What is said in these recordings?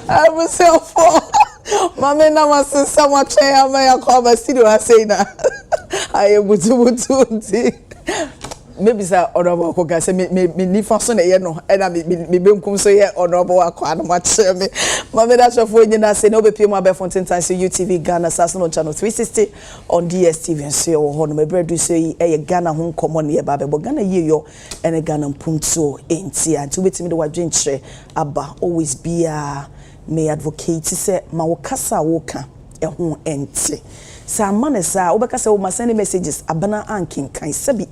I was so for Mama Namasa, someone chair, my call, studio, I say that. I am with maybe sir honorable ko say me ni faso na ye no e na me benkum so ye honorable akwa na ma chere me mama da chofo nyina say no be pie mo abefonten tan say UTV Ghana Sasso no channel 360 on DSTV and say wo ho no me bredu say e Ghana ho nkomo ne ye ba be Ghana ye yo ene Ghana mpuntuo enti anti betimi de wadwen kire aba always be a me advocate say ma wo kasa wo ka e ho enti sa man sa wo be kasa wo ma send messages abana ankin kan sabi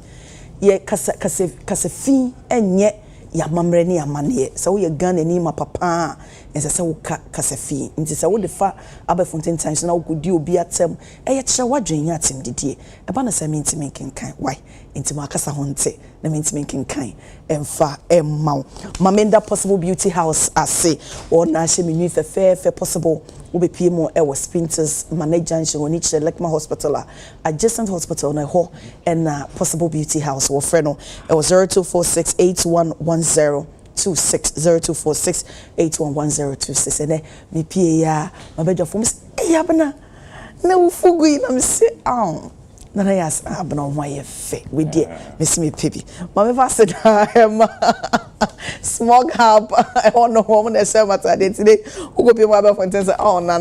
ye kase fi enye ya mamre ni amane se wo ye Ghana ni ma papa ense se wo kase fi nti se wo de fa abefonten tan so na wo kodi obi atem e ye kire wadwen ya atem didie e ba na se mentimi kenkan why nti ma kasa ho nte na mentimi kenkan emfa emma mamenda possible beauty house ase or na she me fair possible we be PMO was Spinters manager and she woni che Lekma hospital adjacent hospital na ho and possible beauty house wo friend no it was 0246811026 0246811026 and me pie ya my bejo fo me ya bana na wo fugu na me say na yas abana wo ye fe we dey me see me pibi ma me fa say smog hub I don't know how many say matter today who go be my for say oh na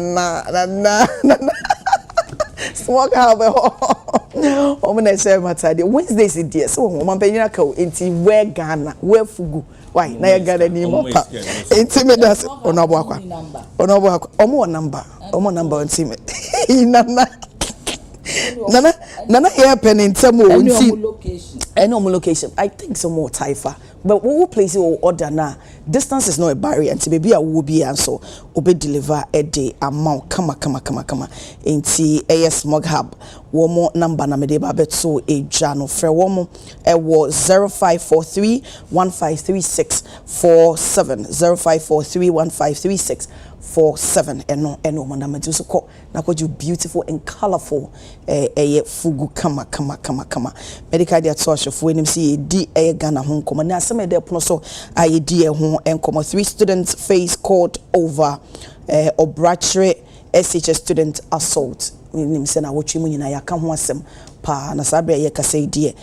smog hub how many say matter Wednesday is there so man pe nyina ka enti where Ghana where fugu why na ya Ghana ni mo pa enti me das onobo akwa omo number enti me nana here pen in temo any location I think some more taifa but we will place your order now distance is not a barrier and baby I will be answer obe deliver a day amount kama enti smog hub one more number na me de ba beto e jano frɛ one e was 0543153647 0543153647 eno man na do so ko na ko you beautiful and colorful fugu kama medical dia to ashofo enim see di Ghana ho nkomo na asem de pono so ayedi ho enkomo 3 students face court over obrachre SHS student assault nim se na wotwe mu nyina yaka ho asem pa na sabe ye kasa die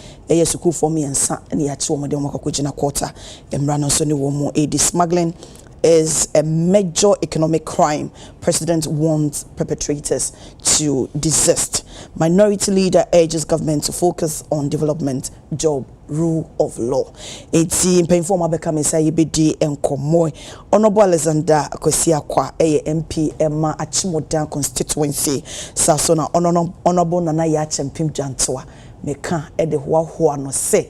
school for me ensa na ya che wo de mo kakogina quarter emra no so ne wo mo smuggling is a major economic crime. President wants perpetrators to desist. Minority leader urges government to focus on development, job, rule of law. It's in inform abeka say bedi enkomoy. Honorable Alexander Akwasiakwa MP Emma Achimodan constituency. Sasona honorable Nana Yachempim Jantoa. Meka ede ho no say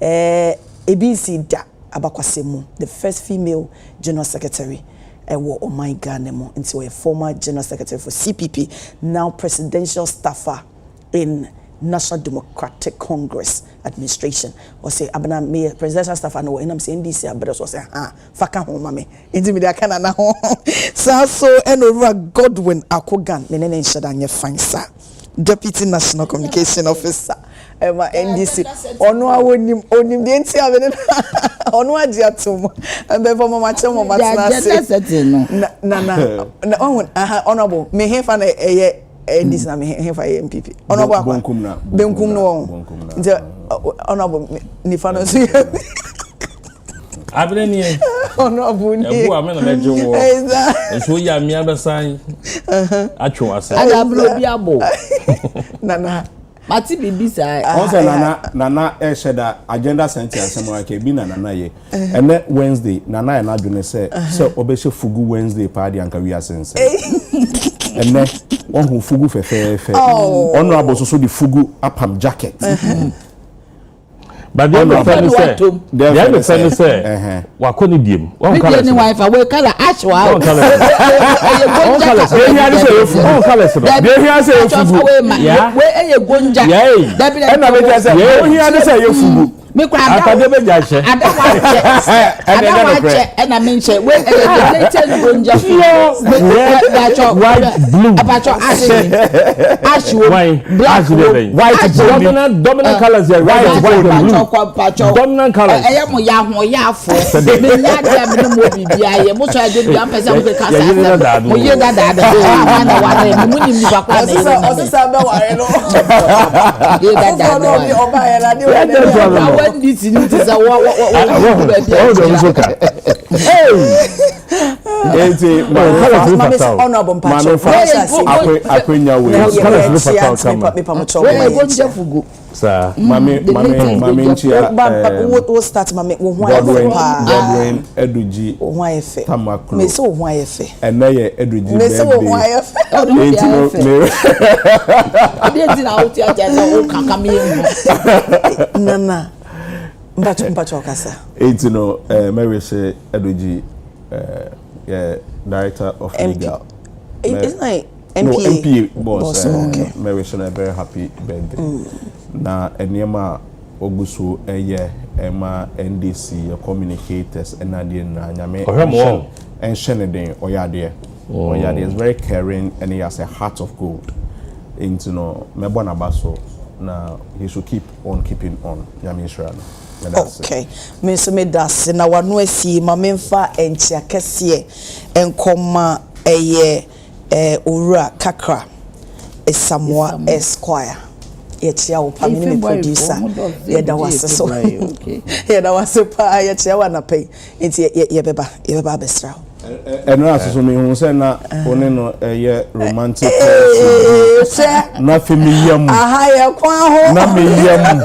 ebisi da Abakwasemu, the first female general secretary oh my Ghana into a former general secretary for CPP, now presidential staffer in National Democratic Congress administration. Was say abana me presidential staffer no and I'm saying NDC abeda so say faka ho mame enti me da kana na ho so over Godwin Akogan me nene nhyada nye fansa deputy national communication officer Emma NDC ono awonim onim de enti abene ono agi atom and be for mama chemo matna say na honorable me hefa na NDC na me hefa MPP honorable akwa benkum no nje honorable ni fa no so Abreni honorable ni ebu amena mejo wo so ya mi abesan atwo ase adabro bi abo nana Mati bibi sai also nana sheda agenda center asemo ke bi nana ye ene Wednesday nana na adwene se obehye fugu Wednesday party anka wi asense ene won fugu fefe honorable so the fugu apam jacket but they be friend say wakoni diem won kala ni wife we kala ashwa won kala they hear say you fugu won kala they hear say you fugu we eye gonja na be say you hear say you fugu Me kwa Akade be jache. And I mention when latest gonja white, blue. Ash Black, white, dominant colors here. White and blue. Dominant colors. I am ya for. Me nya dia me mo bibia ye mo so ade bia pese mo ka sa. Mo ye da na mo ni pa kwa na. Osisa be ware no. Ye da no bi oba ye na de when this is a what honorable sir, mami nchia we start mami wo ho Godwin Eduji wo ho ayefe Tamaklo me se wo ho ayefe eneye Eduji me se wo ho ayefe enti na oti aja na o kaka me nana mpacho kasa enti no Mary say Eduji director of legal it's like MP boss okay. Mary say a very happy birthday na enema ogusu ema NDC communicators and adie na nyame and sheneden oyade is very caring and he has a heart of gold into no mebo na baso na he should keep on keeping on nyame israel. Okay, me so me das na wano asi ma memfa enchia kese enkoma owura kakra Samoa Esquire ye chia wo pa me producer ye da wase so ye da wase pa ye chia wa na pay enti ye beba besra eno asoso me hu se na one no ye romantic na femiyam aha ye kwa ho na meyam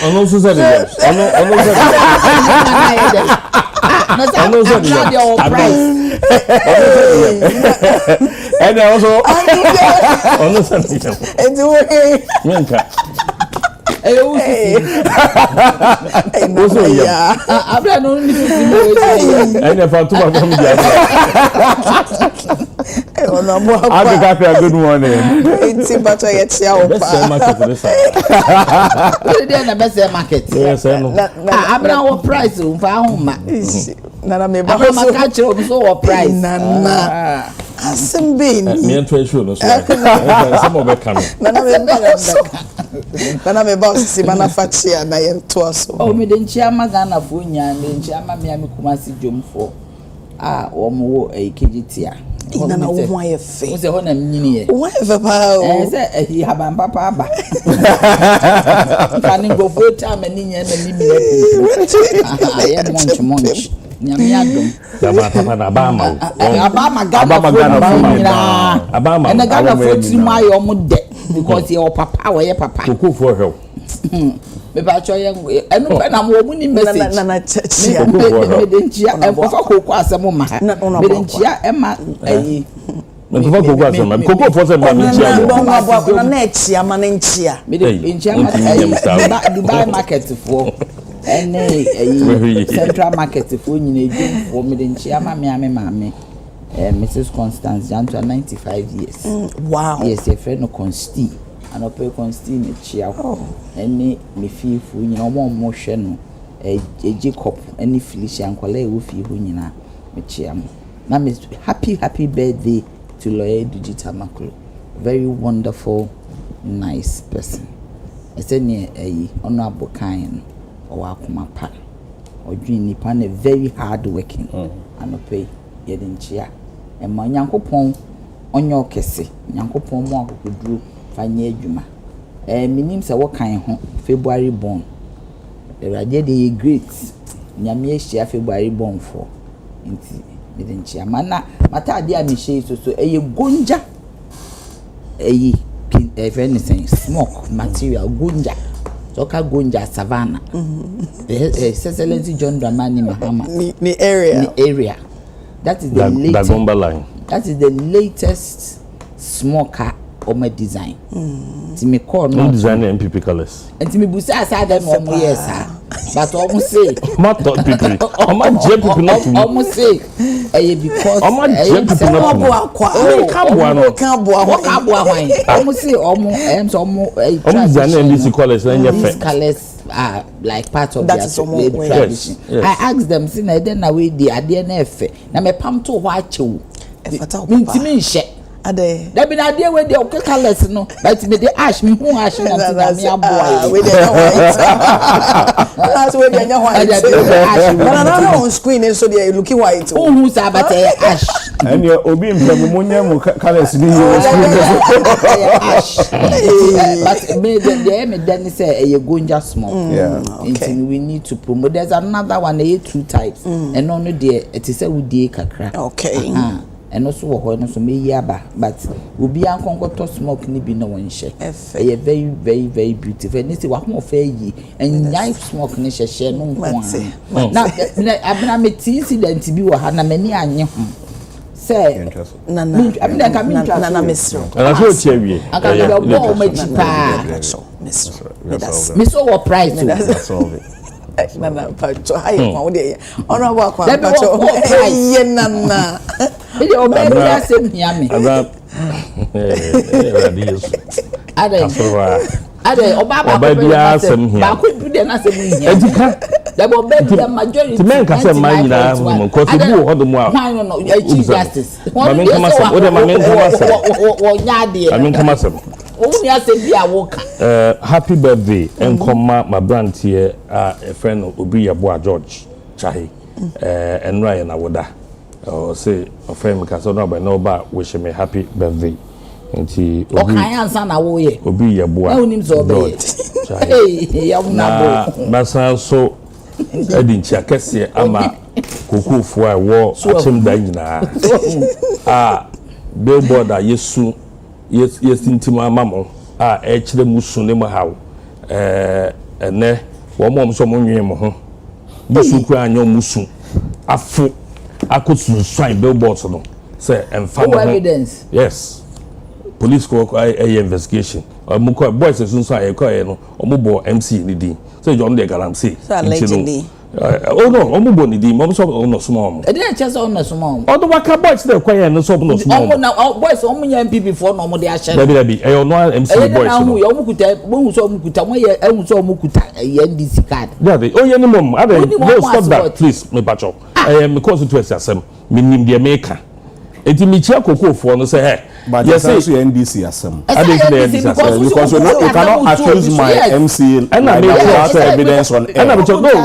ono so say yes ono so your price and also ono so yes enti wo menka also yeah abra no ni and for two of them ono mo apa good morning enti bato ye chia wo pa na best market yes no abra wo price o fa ho ma nana me ba so ka kire so wo price nana asembe ni me ento show no so some of come nana me ba sisi mana fatia na ye nto so o me de nchia magana fo nya me nchia ma me kumasi jomfo wo mo wo ekejitia nana wo ho aye fe wo se ho na mnyini ye wo ever pa o se hi haban papa aba kan go fo ta me ni nya na ni mi ye monch nyame adom dama papa na abama abama and Ghana for trima yo mo de because your papa we papa kuku for help me ba cho ye enu pe na mo mu ni message na chachia me de nchia e fa koku asem ma me de nchia e ma ayi me fa koku asem koku for say ma nchia na echia ma na nchia me de nchia ma Dubai market for Central market for nyina edwum for me de nchia ma me Mrs. Constance Jantua 95 years. Wow. Yes, a friend of Consti and a pay Consti in a chair. Any me feel for you know more motion a Jacob any Felicia and Quale with you when me chair. Now Miss happy birthday to Lawyer Digital Macro. Very wonderful, nice person. I said near a honorable kind or Akumapa or dream nipan a very hard working and a pay yedin chair. And my Yankopon on your kese, Yankopon mo akudru fa nye adwuma. Minim se wo kan ho February born. The radio dey great. Nyame ehia February born for. Nti me den chia mana mata ade a me hye so eye gonja. Eyi anything smoke material gonja. Toka gonja savannah. Excellency John Dramani Mahama. Ni area. That is the latest line. That is the latest smoker on my design. To me call no design MPP colors. And to me busa aside them 1 year sir. but almost say Matter people. Almost jet people not to. Almost say because almost jet people not to. Oh, almost say almost NBC colors these colors are like part of their tradition. Yes. I asked them, see, I then away the idea nefe. Na me pam to watch you. Intimi she. Ade. There be idea where the okay colors no, but me the ash me who ash na me aboy. We dey white. That's where they are white. But now on screen so they looking white. Who say about ash? And you obi mpemu colors ni ash. But me the then say a gonja smoke. Yeah. Okay. We need to promote. There's another one, two types. And only there it is a woody kakra. Okay. And also so me yaba, but will be unconquered smoke ni be no one share. A very, very, very beautiful. And this is what more fair ye and knife smoke ni share no one. Now I've been incident to be what had many anya. Say Nana Mistro. And I told you, I can't go Miss what price that's all of it. Nana Pacho, I honorable Pacho. Nana. Your baby has him yummy. Ade Obaba baby asem here. Ba could do the na asem here. Ejika. The baby the majority. To men ka say man nyina mo ko se bu ho do mo a. Why no chief justice. Ma men kama say o de ma men kama say. Wo nya de. Ma men kama say. O ni asem bi a wo ka. Happy birthday enkoma my brand here a friend Obi Yeboah George Chahi. Enra na woda. Say a friend me ka so no ba wish me happy birthday. Nti Obi ansa na wo ye Obi Yeboah na unim so be ya una bo basa so edi nchi akese ama kokofo a wo achim da nyina billboard a yesu ntima amamo e kire musu ne mo hawo ene wo mom so mo nwen mo ho musu ku anyo musu afu akotu swine billboard no say emfa mo evidence yes police ko investigation muko boys so aye ko no omubo MC ni din so John de galamsey allegedly oh no omubo ni din mo so no small e dey chese on no small odo waka boys de ko no so no small boys omunya MPP for no mo de ahye baby e no MC boys no yo omukuta mo so omukuta mo ye ehun so omukuta NDC card yeah oh ye ni mom ade no stop that please me pacho me constituency asem me nim de maker enti me chia kokofo no say hey but yes also NDC asem because you cannot accuse my MC and I make evidence on and I no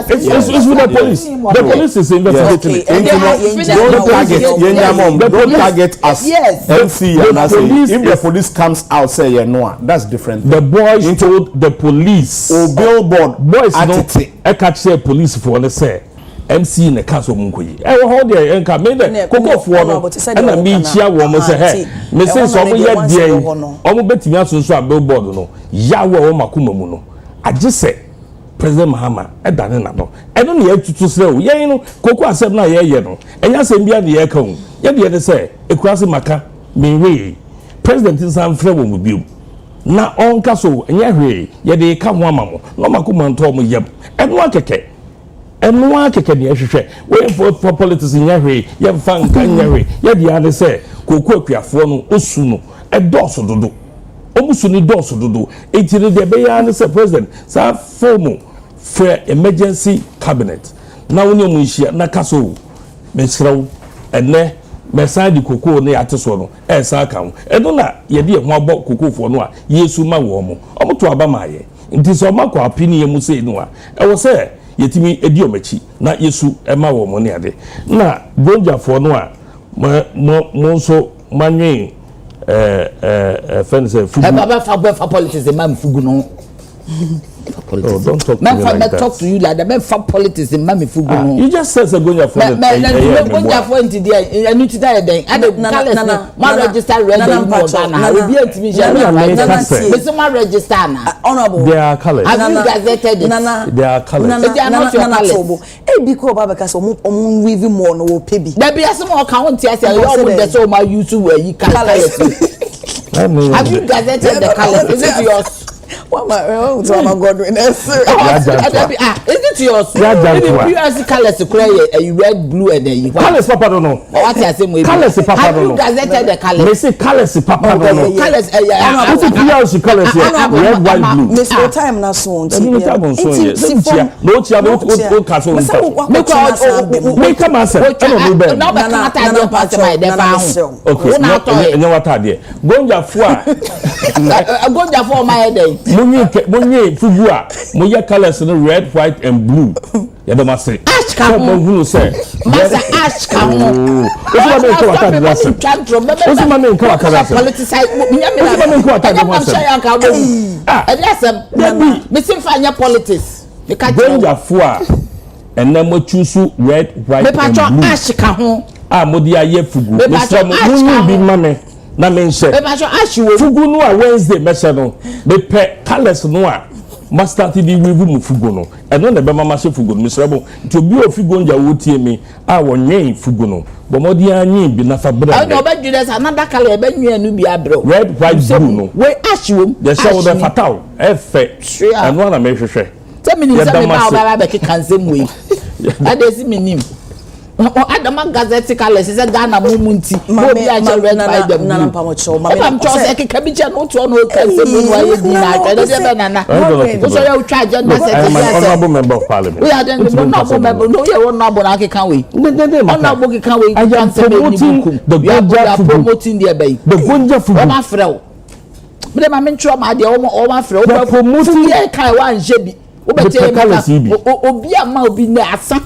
it's with the police is investigating don't target us MC and say if the police comes out say you know that's different. The boys told the police billboard boys no e catch say police for no say MC in the council munkoyi e wo ho de enka me de kokofo no na me chia wo mo say he me say so mo ye die o mo betimi asunso a billboard no ya wo makoma mu no age say President Mahama e dane na no e no na tutu sre o ye no koko asem na ye no enya asem bia de ye ka hu ye de say ekurase maka me we president nsan frɛ wo mu biom na onka so enya hwe ye de ka ho amamo no makoma nto mo yeb e no akeke enwa keke ne hwehwe we for politics nyahwe ye fa nka nyahwe ye dia de se koku akuafo no osu no e doso dodo omusu ni doso dodo etire de be ya ne se president sa form for emergency cabinet na woni mu hia na kaso me srew ene me san di koku ne ateso no e sa kan e do na ye de ho abo kokofo no a yesu ma wo mo omoto aba maye nti so makwa apini mu se no a e wo se yetimi edi omachi na yesu ema wo mo ne ade na bonjafo no a mo so manwen fence fugu baba fa politics e mam fugu no politics. Oh, don't talk to me like that. Talk to you like that. Men for politics in Mami Fugu. You just said Gonya for the Gonya for today. I need to die then. I don't my register ready more than I will be a TV. Mr. My register now. Honorable. They are colors. Have you gazetted it? They are colors. They are not your colors. Eh, because Baba Kaso, weaving more no pay. There be some more account. Yes, I always get so my YouTube where you can colors. Have you gazetted the colors? Is it yours? What my God, is it serious. PRC colors red, blue, and then colors papa don't know. What I say, colors papa have don't you know. gazetted the colors? They say colors papa don't know. Colors, what's the PRC colors here? Red, white, blue. Miss time na so on. No chia no castle. Make come answer. Okay, no what idea. Gonja fua. Gonja for my head. Munye fugua. Moya colors no red, white and blue. Ya do must say. Ash come. Masa ash come. What's my name called that? What's my name called that? Politicize. What's my name called that? Ah, missing fanya politics. Gonja fua. And then we choose red, white and blue. Ash come. Ah, modi aye fugu. Mr. Munye bi mame. Na mention. Fugu no a Wednesday message no. Me pe colors no a master ti bi wevu mu fugu no. E no na be mama she fugu no. Mr. Bo to bi ofigu nja wo tie me a wonyen fugu no. Bo modi anyin bi na fa bra. No be judas another color be nyu anu bi abro. Red, white, blue no. We ash wom. The show the fatal. E fe. E no na me hwehwe. Tell me say me ba obara be kansem we. Adesi minim. Adama gazette colors is a Ghana mumunti. Maybe I shall read by them. Nana Pamocho. I'm just like a cabbage and not one who can say why you did not. I don't know. So you try to honorable member of parliament. We are the honorable member. No, you are not Bonaki can we? Honorable can we? I am promoting the Gunja promoting the bay. The Gunja for my friend. But I'm in trauma, the Oma friend. Promoting the Kaiwan Jebi. Obia Malbi Nasa.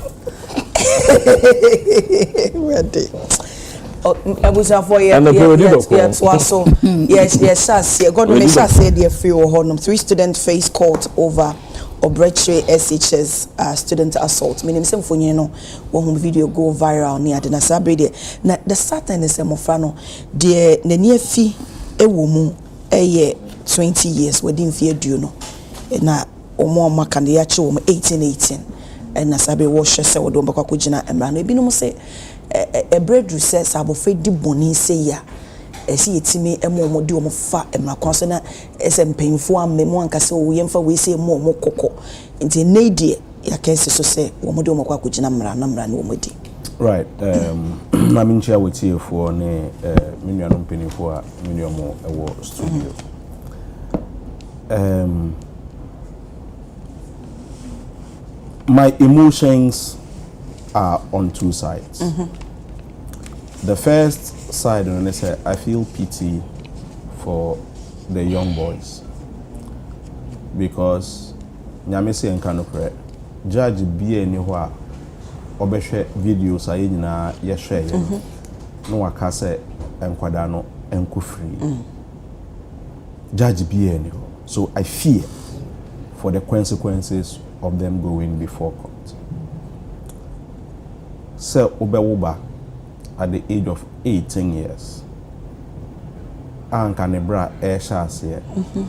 Ready. Ebusa for yes, God may say the free honum. 3 students face court over Obreche SHS student assault. Meaning some for you know one video go viral near the Nasabre there. Now the certain is a mofano the near fee a woman a year 20 years wedding fear do no. Na omo makan the actual 18. And Nasabe was say we don't back kujina emrano ebinom say a breadru says abofre di boni say ya esi etimi emo di omo fa emra kwanso na ese mpemfo amemo anka say wo yemfa we say mo kokko nti needie ya kese so say wo mo di omo kwa kujina mra na mra ne wo di right na minchia wetie fo ne menuanom penifo a menuamo ewo studio my emotions are on 2 sides. The first side, when I say I feel pity for the young boys because nyamese enkanokre judge bi eni ho a obehwe videos aye nyina ye share no waka say enkwada no enko free judge bi eni ho. So I fear for the consequences of them going before court. So Obewoba at the age of 18 years anka nebra eshase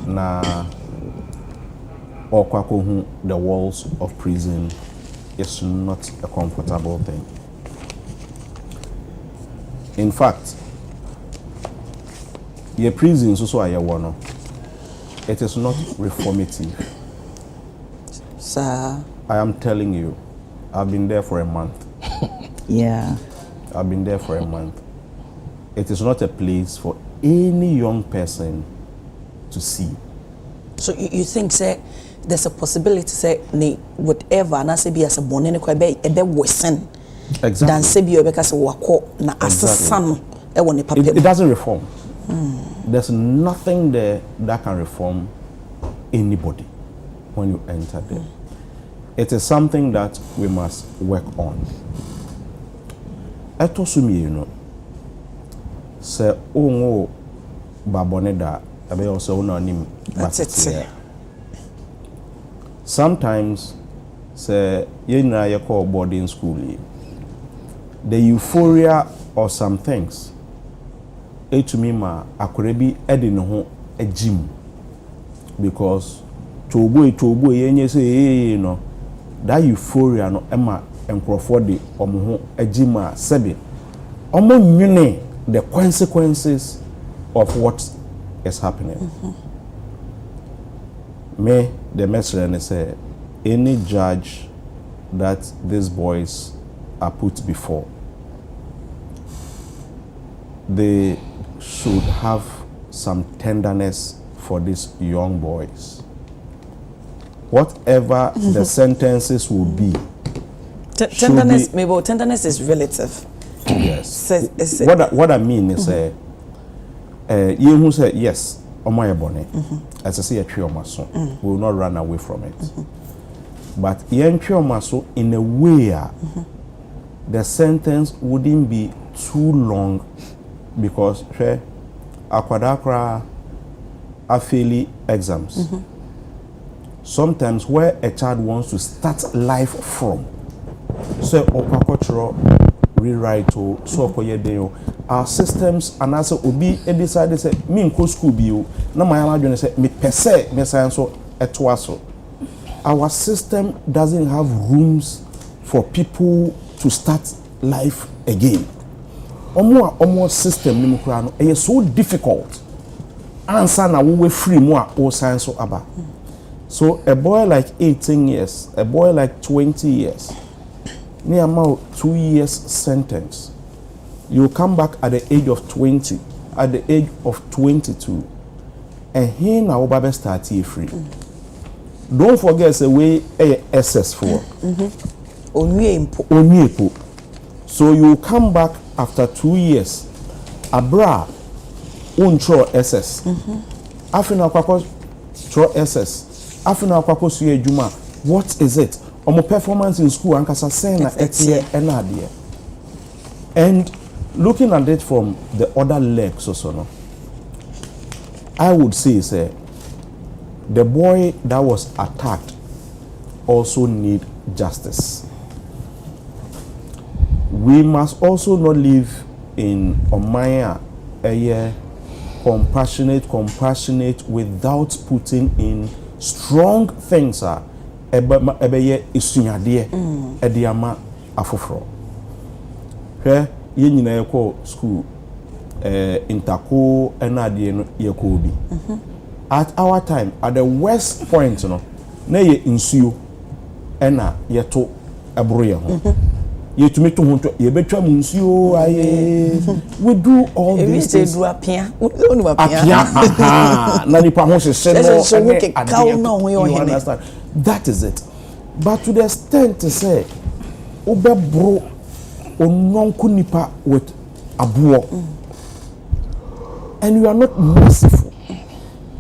na okwakohu the walls of prison is not a comfortable thing. In fact, your prison so aye wono it is not reformative. Sir, I am telling you, I've been there for a month. Yeah. I've been there for a month. It is not a place for any young person to see. So you think, say, there's a possibility, say, whatever, and I say, be as a bonnet, a be worsen. Exactly. Than say, be because of wako na assassin. It doesn't reform. There's nothing there that can reform anybody when you enter there. It is something that we must work on. Etosumi, you know, say, oh, baboneda, abe also unanim. That's it. Sometimes, say, you know, you call boarding school. The euphoria of some things, to me, akurebi edino a gym, because tobo yenye say you know that euphoria no ema enkrofo de omo agima sebe omo nwene the consequences of what is happening. Me the message and say any judge that these boys are put before, they should have some tenderness for these young boys. Whatever the sentences will be. Tenderness, maybe tenderness is relative. Yes. What I mean is, you who say yes, Omoye Bone, as I say, a trio maso, we will not run away from it. But yen trio maso in a way, the sentence wouldn't be too long, because akwadakra afeli exams. Sometimes where a child wants to start life from, so okwakochro rewrite so okoye our systems and also obi decide say me nko school bio na my adwene say me pese me science so etoaso. Our system doesn't have rooms for people to start life again. Omo system ni mukura no e so difficult answer na we free mo a o science so aba. So a boy like 18 years, a boy like 20 years, near about 2 years sentence, you come back at the age of 20, at the age of 22, and here now Obabe start free. Don't forget the way SS for. Onyepo. So you come back after 2 years, abra untro SS. Afina kwako tro SS. Afina kwako suye juma. What is it? Omo performance in school ankasa sena etie enadie. And looking at it from the other legs also, no, I would say the boy that was attacked also need justice. We must also not live in Omaya compassionate without putting in strong things ebeye isunyade ediama afoforo. He ye nyina yeko school intako enade no yeko bi. At our time, at the worst point, no, na ye insuo ena yeto abroye ho. Ye tumi to ho ye betwa munsuo aye. We do all this. We do apia. Na nipa ho hye no. You understand? That is it. But to the extent to say obebro ononku nipa with abuo. And you are not merciful.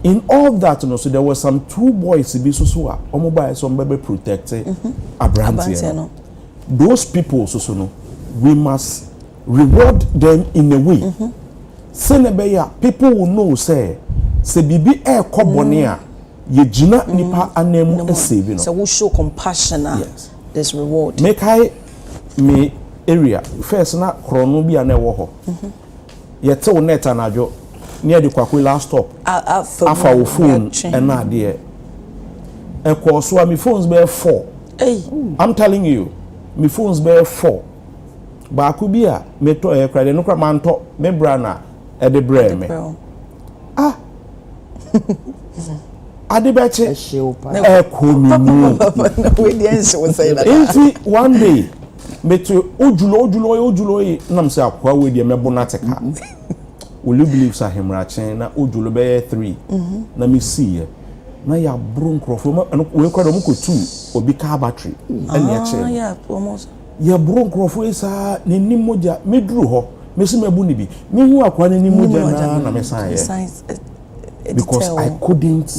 In all that, you know, so there were some 2 boys to be so omoba some baby protected Abrantia. Those people so no, we must reward them in a way. Senebeya, people will know say bibi kobonea ye jina nipa anemu save no. So we show compassion. Yes. There's reward. Make I me area first na krono bi ana wo ho. Yete wo net anajo near the kwakwe last stop. Afa wo phone and na there. E ko so my phones be 4. Hey. I'm telling you, my phones be 4. Ba ku bi a me to e kra de no kra man to me bra na e de bra me. Ah. Adebeche e ko mi nu. We the answer will say that. One day me to ojulo nam say akwa we de me bonateka. Will you believe sa hemrachen na ojulo be 3 na me see na ya bron crofo we kwado mu ko 2 obi car battery and ya che yeah almost ya bron crofo isa ne nimoja me duru ho me si mabu ni bi me hu akwa ne nimoja na me san because I couldn't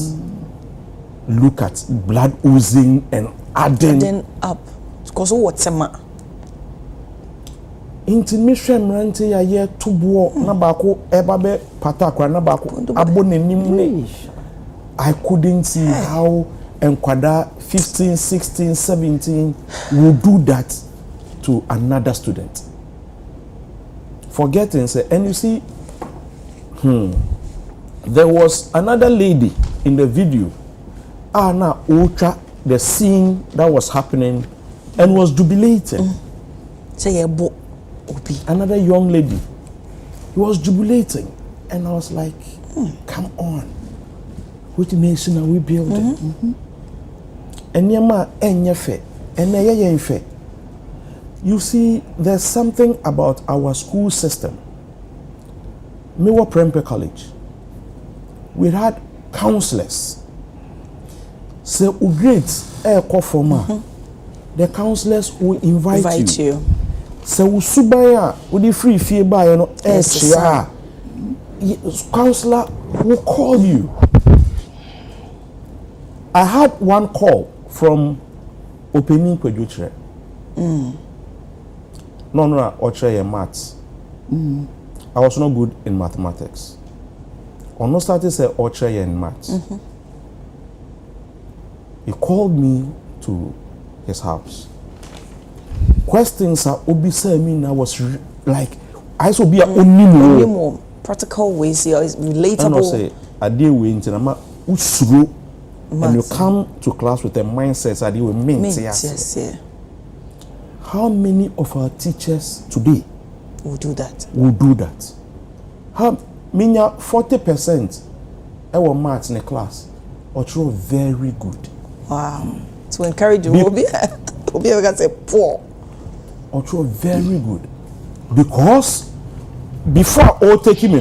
look at blood oozing and adding up because what tema intimation rante ya ye tubuo na bako eba be patakwa na bako abonenim ne. I couldn't see how enkwada 15 16 17 will do that to another student, forgetting say. And you see there was another lady in the video na ultra the scene that was happening and was jubilating. Say another young lady, he was jubilating, and I was like, come on, which nation are we building? And yama enyefe And you see, there's something about our school system. Me were Prempeh College. We had counselors. So grades the counselors will invite you. So subaya with the free fee by counselor will call you. I had one call from Openi Kwejutre. No, Oche maths. I was not good in mathematics. On no started say Oche in maths. He called me to his house. Questions are obisa me now was like I should be a only more practical ways here is relatable. I say I deal with usuru and you come to class with a mindset I deal with mint. Yes. How many of our teachers today will do that? How many 40% our maths in the class are very good. Wow. To encourage you, will be able say poor. Or very good. Because before all taking me,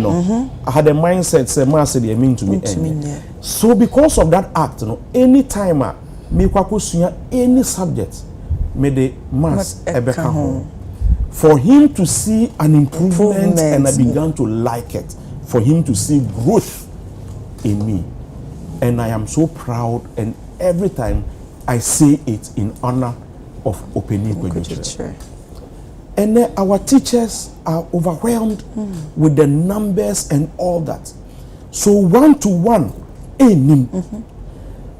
I had a mindset say master they mean to me. So because of that act, any time me kwakusunya any subject, me the mass ebeka home. For him to see an improvement and I began to like it. For him to see growth in me. And I am so proud, and every time I say it in honor of Openi Kwejutre. And then our teachers are overwhelmed with the numbers and all that. So one-to-one,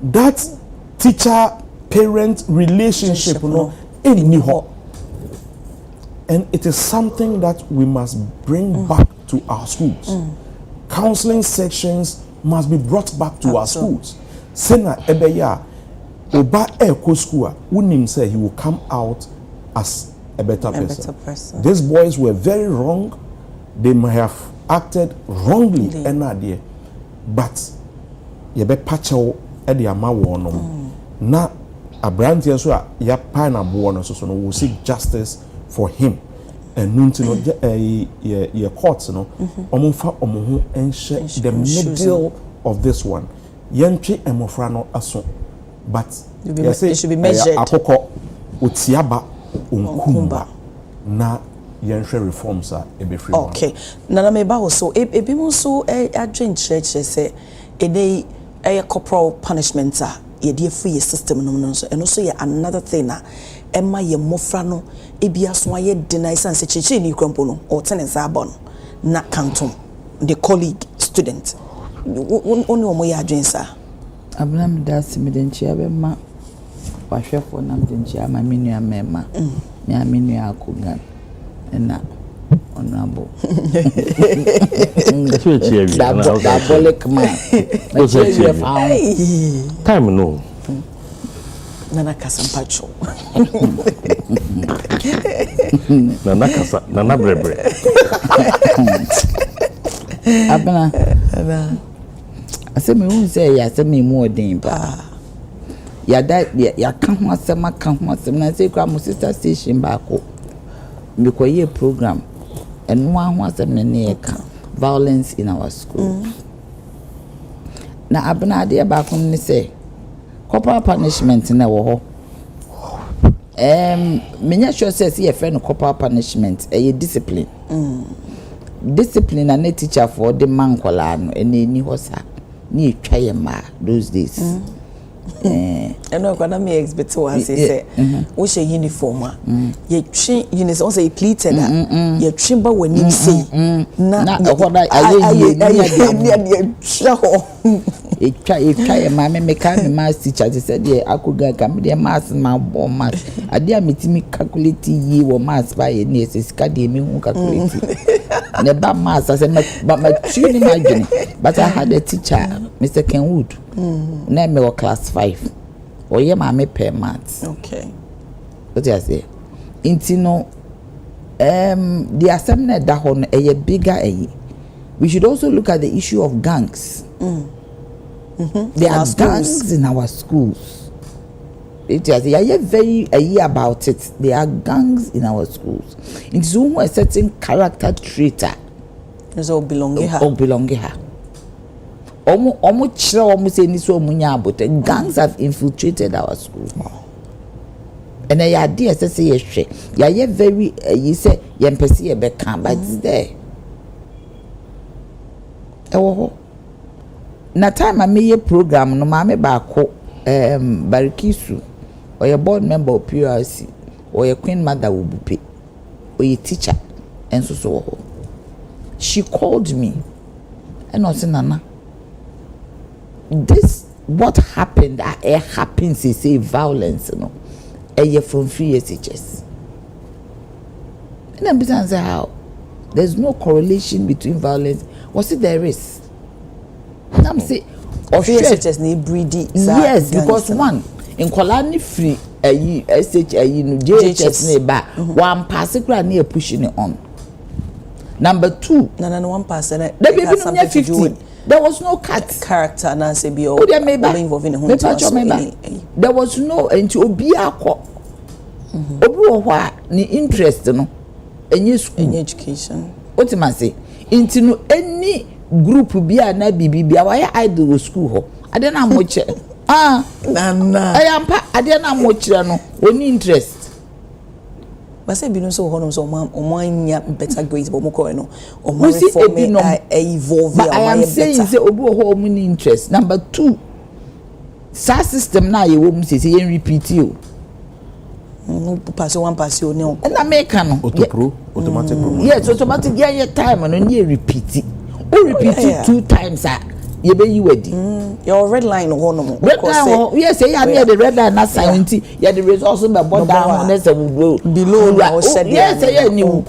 that teacher-parent relationship, and it is something that we must bring back to our schools. Counseling sections must be brought back to our schools. Sena ebeya oba eko school unim say he will come out as a better person. These boys were very wrong. They may have acted wrongly and but yebe pacho edi amawo no na abrantie so ya pa na bo no so no will seek justice for him. And nunti no ye courts no omonfa omonho enhye the middle of this one yentwe emofra no aso but it should be measured akoko otiaba onkumba na yenhwe reforms a ebefri one. Okay, nana me ba so ebi mo so adwen church say ene corporal punishment a ye dey free system no so eno so ye another thing na emma ye mofra no ebi aso aye deny sense cheche ni kwampo no o tenensa abon na kantom the colleague student oni omo ye adwen sa abnam das midenchi abema wahwefo nam denchi ama menua mema na menua akogan na honorable diabolic man time no nana kasampacho nana kasa nana brebre abana asemi hu say ya asemi mu odin ba ya da ya kan ho asema na say kwa mo sister station ba ko because ye program and one ho asema na ka violence in our school na abana de ba ko ni say corporal punishment na wo ho menya sure says ye friend corporal punishment e discipline discipline and a teacher for the man kola no eni ho sa ni etwa ye ma those days eno kwa na me expect one say we share uniform ye twi uniform say pleated ye twi ba wani say na hoda aye etwa ye ma me ka me math teacher say dey akoga ka me dey math ma bo math ade a metimi calculate yi wo math ba ye na sika dey me hu calculate ne ba math say ma twi ni ma dwene but I had a teacher Mr. Kenwood na me class 5 oye ma me per math. Okay, what you say inti no the assembly that one a bigger we should also look at the issue of gangs. There are gangs in our schools. It is yeah very a year about it. There are gangs in our schools. It's who a certain character trait. Is all belonging her. Almost say this one, but gangs have infiltrated our schools. And I idea say yes, yeah very you say yempesi a beckham, but it's there. Na time I made a program no mame bako Barikisu or a board member of PRC or a queen mother will be or a teacher and so she called me and I said Nana, this what happened it happens is say violence you know a year from 3 SHS and I'm saying how there's no correlation between violence. Was it there is? I'm saying or just need breedy. Yes, because one in Kolani free SH no JHS neighbor one particular near pushing it on. Number 2, no one person there was no cut character and say be all involving there was no into obiako obi ni interest no any school in education. What am I say? Into no any group bia na bibia why idol school ho ade na moche nana ayampa ade na moche no oni interest but say bi no so hono so nya better grades but mo ko no o mo reform evolve but I am saying say obi ho mo ni interest. Number 2, sa system na ye wo mu say yen repeat you pass o ne on na make no automatic pro yes automatic yeah time no nie repeat o repeat it 2 times you be you ready your red line no no red line yes say you the red line na sign you the resources be board down na say below now said yes say you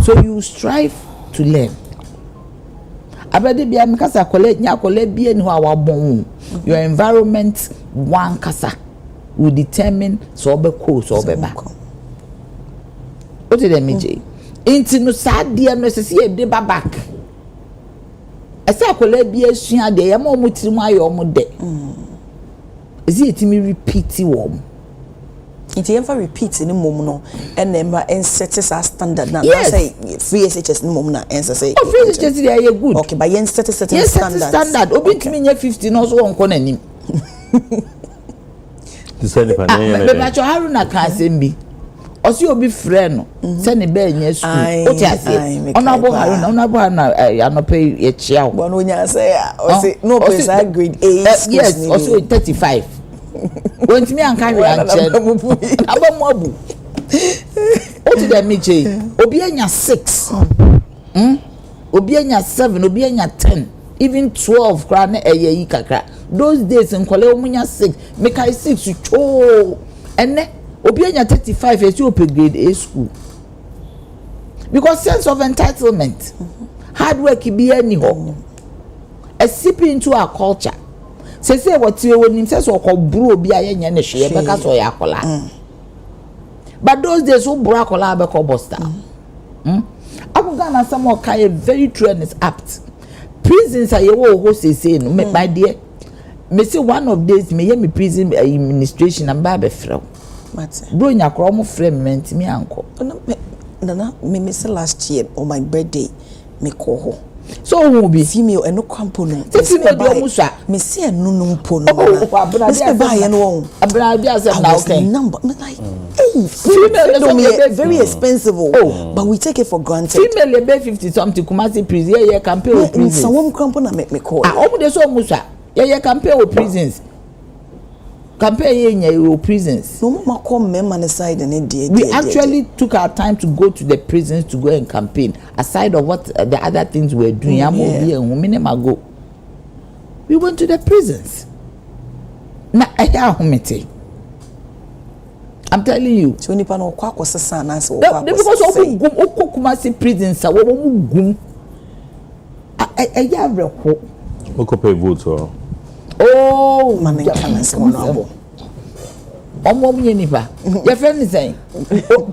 so you strive to learn abede bia me kasa college nya college bia ni ho awabon your environment one kasa will determine so be cool so be back what did them je into no sad dia no say e dey back ese akola bi asua de ya ma omutiri mu ayo omo de ezi etimi repeat wo nti yemfa repeat ni mom no enemba set as standard na yes. say free SHS ni mom na ensa say free SHS dey are good okay but yen set standard obi ntimi nya 50 no so won ko nanim Descend pa na be ba cho haruna ka sembi osi obi frɛ no sɛ ne bɛɛ nyɛ school o ti ase honorable haruna anope ye chia wo no nya say osi no place grade 8 yes osi 35 won't me anka hwe anche abamu abu o ti dem meche obi anya 6 obi anya 7 obi anya 10 even 12 kra na eyeyi kakra those days nkole omunya 6 make I 6 cho ene obi anya 35 esi ope grade A school because sense of entitlement hard work be any ho a sip into our culture say what you wonim say so ko bro obi ayenye ne hwe beka so ya akola but those days so bro akola be ko bosta Ghana some kind very true and is apt prisons are you say no my dear me say one of days me hear me prison administration and ba be frɛ bro nya kro mo frame me anko nana me say last year on my birthday me call ho so who be female eno kwampo no female do mo swa me say eno no mpo no me buy eno won abra bi asem na okay number me like hey female is very expensive but we take it for granted female be 50 something Kumasi prison ye campaign with prisons so won kwampo na me call omo de so mo swa ye campaign with prisons campaign in prisons. No more come men side and we actually took our time to go to the prisons to go and campaign. Aside of what the other things we're doing, go. We went to the prisons. Now I'm telling you. So nipa no kwa kwa sasa na so kwa because oku Kumasi prisons wo gum. Ayavre ko. Oko pay vote or oh man can say honorable omo munye nipa your friend is saying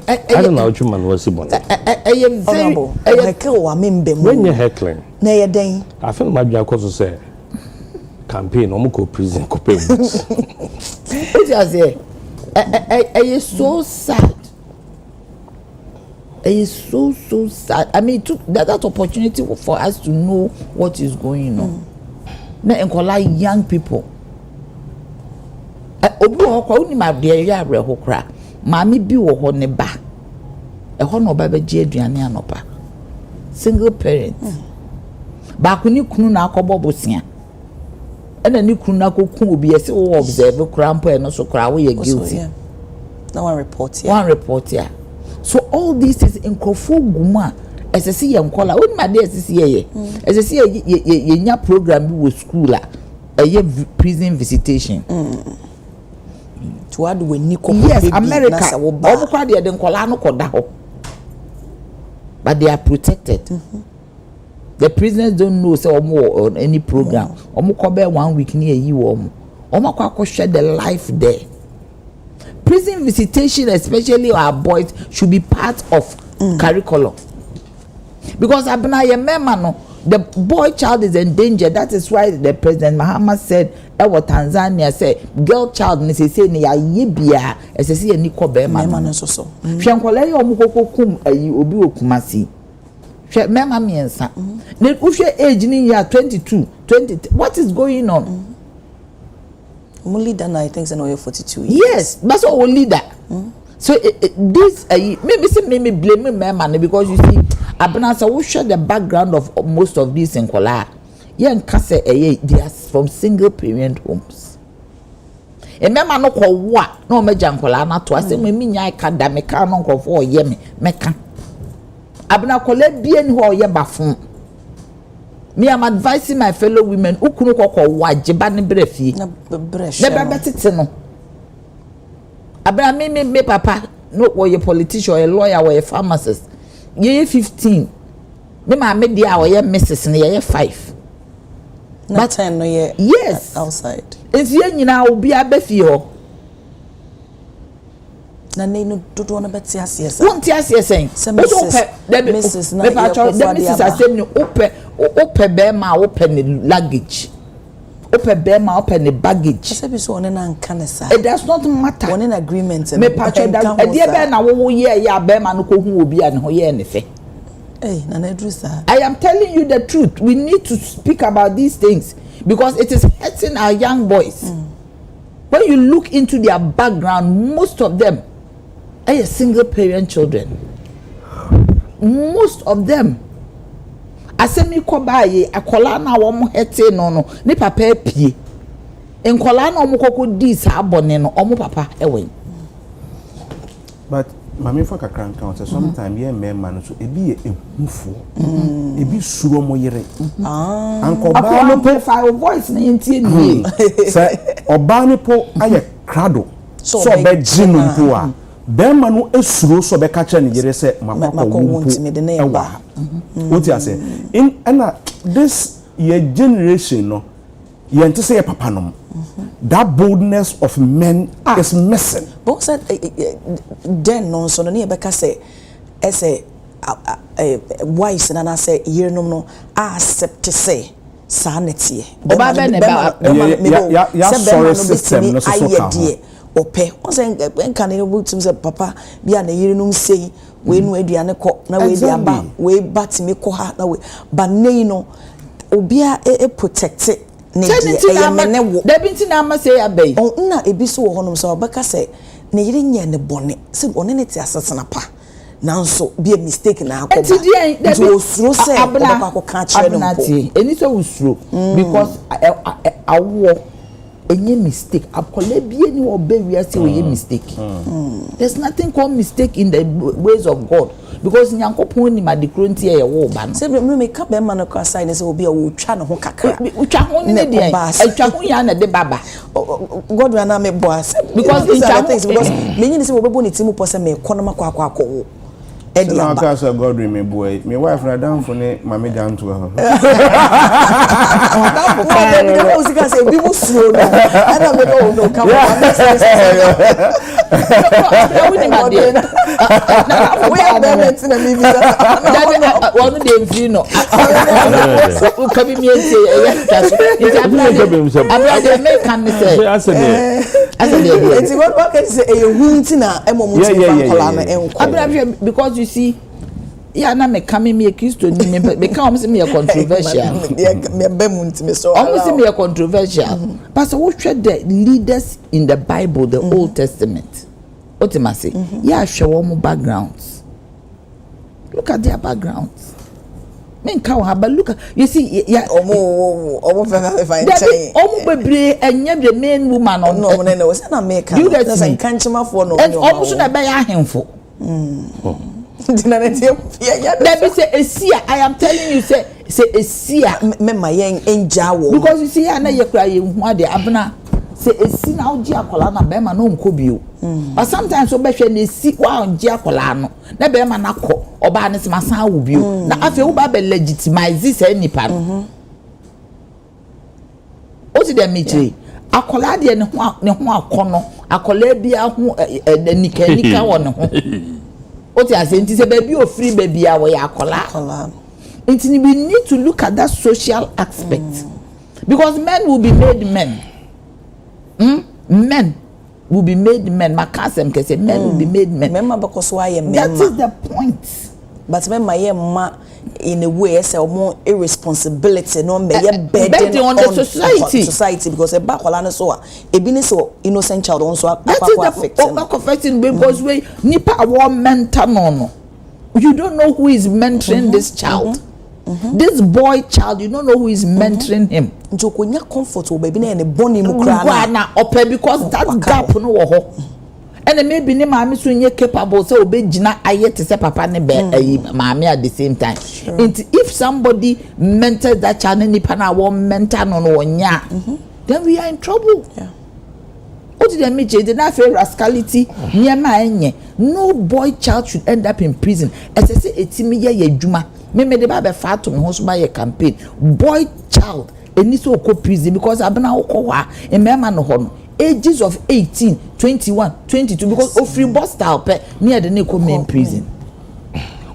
I don't know what man was born honorable heckle wa membe mu when you heckling na ye den I feel my bia cause say campaign omo ko prison ko pay vote what you say It's so sad. It is so sad. I mean, it took that opportunity for us to know what is going on. Now, and young people. Obi wo kwa uni ma de ya abre ho kra. Maami bi wo ho ne ba. E ho no ba be je aduane anopa. Single parent. Ba kunu kunu na akobo bosia. Ena ni kunu na kokun obi ese wo observe kra mpo e no so kra wo ye guilty. Yeah. No one report here. One report here. So all this is in Krofo Guma. As I see young caller, when my day as ye nya program with school a prison visitation. To add when Nico. Yes, America. Obukwadi den kola no koda ho. But they are protected. The prisoners don't know say omo on any program. Omo ko be 1 week near you omo. Omo kwa share the life there. Prison visitation, especially our boys, should be part of curriculum. Because the boy child is endangered. That is why the President Mahama said, "Ewa Tanzania say girl child necessary ni ya yebia esesi ni ko be man no so." Hwenkwala ye omukoko kum ayi obi okumasi. Hwe mema miensa. Ne uhwe age ni ya 22, 20. What is going on? Leader now, I think, is 42 years. Yes, that's all leader. So this maybe blame my man because you see, Abnasa will share the background of most of these in Kola. Young Kase, they are from single parent homes. A man no call what no major Kola not to us, and me I can't damn a canon of 4 yemi, meka. Abna Kole bien who are yabafun. Me, I'm advising my fellow women who couldn't call what Jebani Brefi. Never better to know. Abra me papa, no or a politician or a lawyer or a pharmacist. Ye 15. Me ma made the hour Mrs. and ye 5. Not 10 no ye. Yes. Outside. It's yen now be a befio. Na no do want to bet yes. Won't yes saying. Mrs. Open bema open luggage. Open bema open the baggage. It does not matter. One in agreement. Me patcho that e dey be na wo ye ya bema no ko hu obi an ho ye ne fe. Hey, na Edrusa. I am telling you the truth. We need to speak about these things because it is hurting our young boys. When you look into their background, most of them are single parent children. Most of them. Asemi ko baye akola na wo mo hete no ni papa apie. Enkola na omukoko di sa abone no omo papa ewen. But mami for kakran count sometimes ye memma no so ebi ye ehufo. Ebi suro mo yere. Anko ba no po fire voice na yentie ni. Say oba no po aye krado. So be ginu po a Bema no esuro so be ka kire ne yere se makwa wonti de na yeba. What you say? In this your generation no you ante say papa no. That boldness of men is missing. But said then no so no e be ka say say wives na say yere no accept say sanity. Oba be ne ba ya sorry system no so so ope o say enka na butum say papa bia na yere no sei we no aduane ko na we dia ba we batimi ko ha na we ba nei no obia protect ne dia me ne wo da binti na ma say abai on na ebi so wo honom so obaka say ne yere nya ne bone say one ne ti asesena pa nanso be a mistake na akoba so osuro say obaka ko ka kire no po eni so usuro because awo any mistake akole bie ni obe wi say we mistake. There's nothing called mistake in the ways of God because nyankopon ni madikronti e wo ba no say me ka be ma no ka sign say obi a wo twa no ho kakra utwa ho ni dey atwa ho ya na de baba God na me boss because these are things because me nyini say wo bebo ni timu po say me kono makwa wo Eddie Now cause God me boy. My wife na down for ne mama down to her. That was because people slow down. I don't know come on. We are them in a movie. One day you know. Come me say. I said what can say a wound na because you see yeah na me come me Christo ni me come say me controversial almost me controversial pastor what the leaders in the Bible, the Old Testament what am I say yeah share one backgrounds, look at their backgrounds. Men can have but look at you see yeah almost bebre enye the main woman on no say na make you get me kanchema for no and almost na be ahemfo there be say esia I am telling you say esia me ma yen enjawo because you see na ye kura ye hu ade abna say esi na oji akola na be ma no nko bio but sometimes obehwe na esi wa oji akola no na be ma na ko oba ne se masan wo bio na afi wo ba be legitimize this nipa no o ti dem metre akola de ne ho akono akola bia ho nika wo ne ho o ti asenti se ba bi o free ba bia wo ya akola we need to look at that social aspect because men will be made men. Men will be made men. My cousin can say men will be made men. Because why men? That is the point. But men in a way say more irresponsibility no be burden on the society because a bakwala so a bini so innocent child also affecting because we nipa our mentor no. You don't know who is mentoring this child. This boy child, you don't know who is mentoring him. Njokonya comfortable baby na boni mu kra na ope because that gap no wo ho. And maybe ne maami so nye capable so obegina ayete se papa ne be maami at the same time. If somebody mentors that child nipa na wo mentor no wonya, then we are in trouble. Yeah. What did they mean? They not feel rascality. No boy child should end up in prison. As I say, etimi juma. Me de ba fat to me host by a campaign. Boy child, it needs to go prison because I've been out in Memano ages of 18, 21, 22 because of free bus style near the Nico main prison.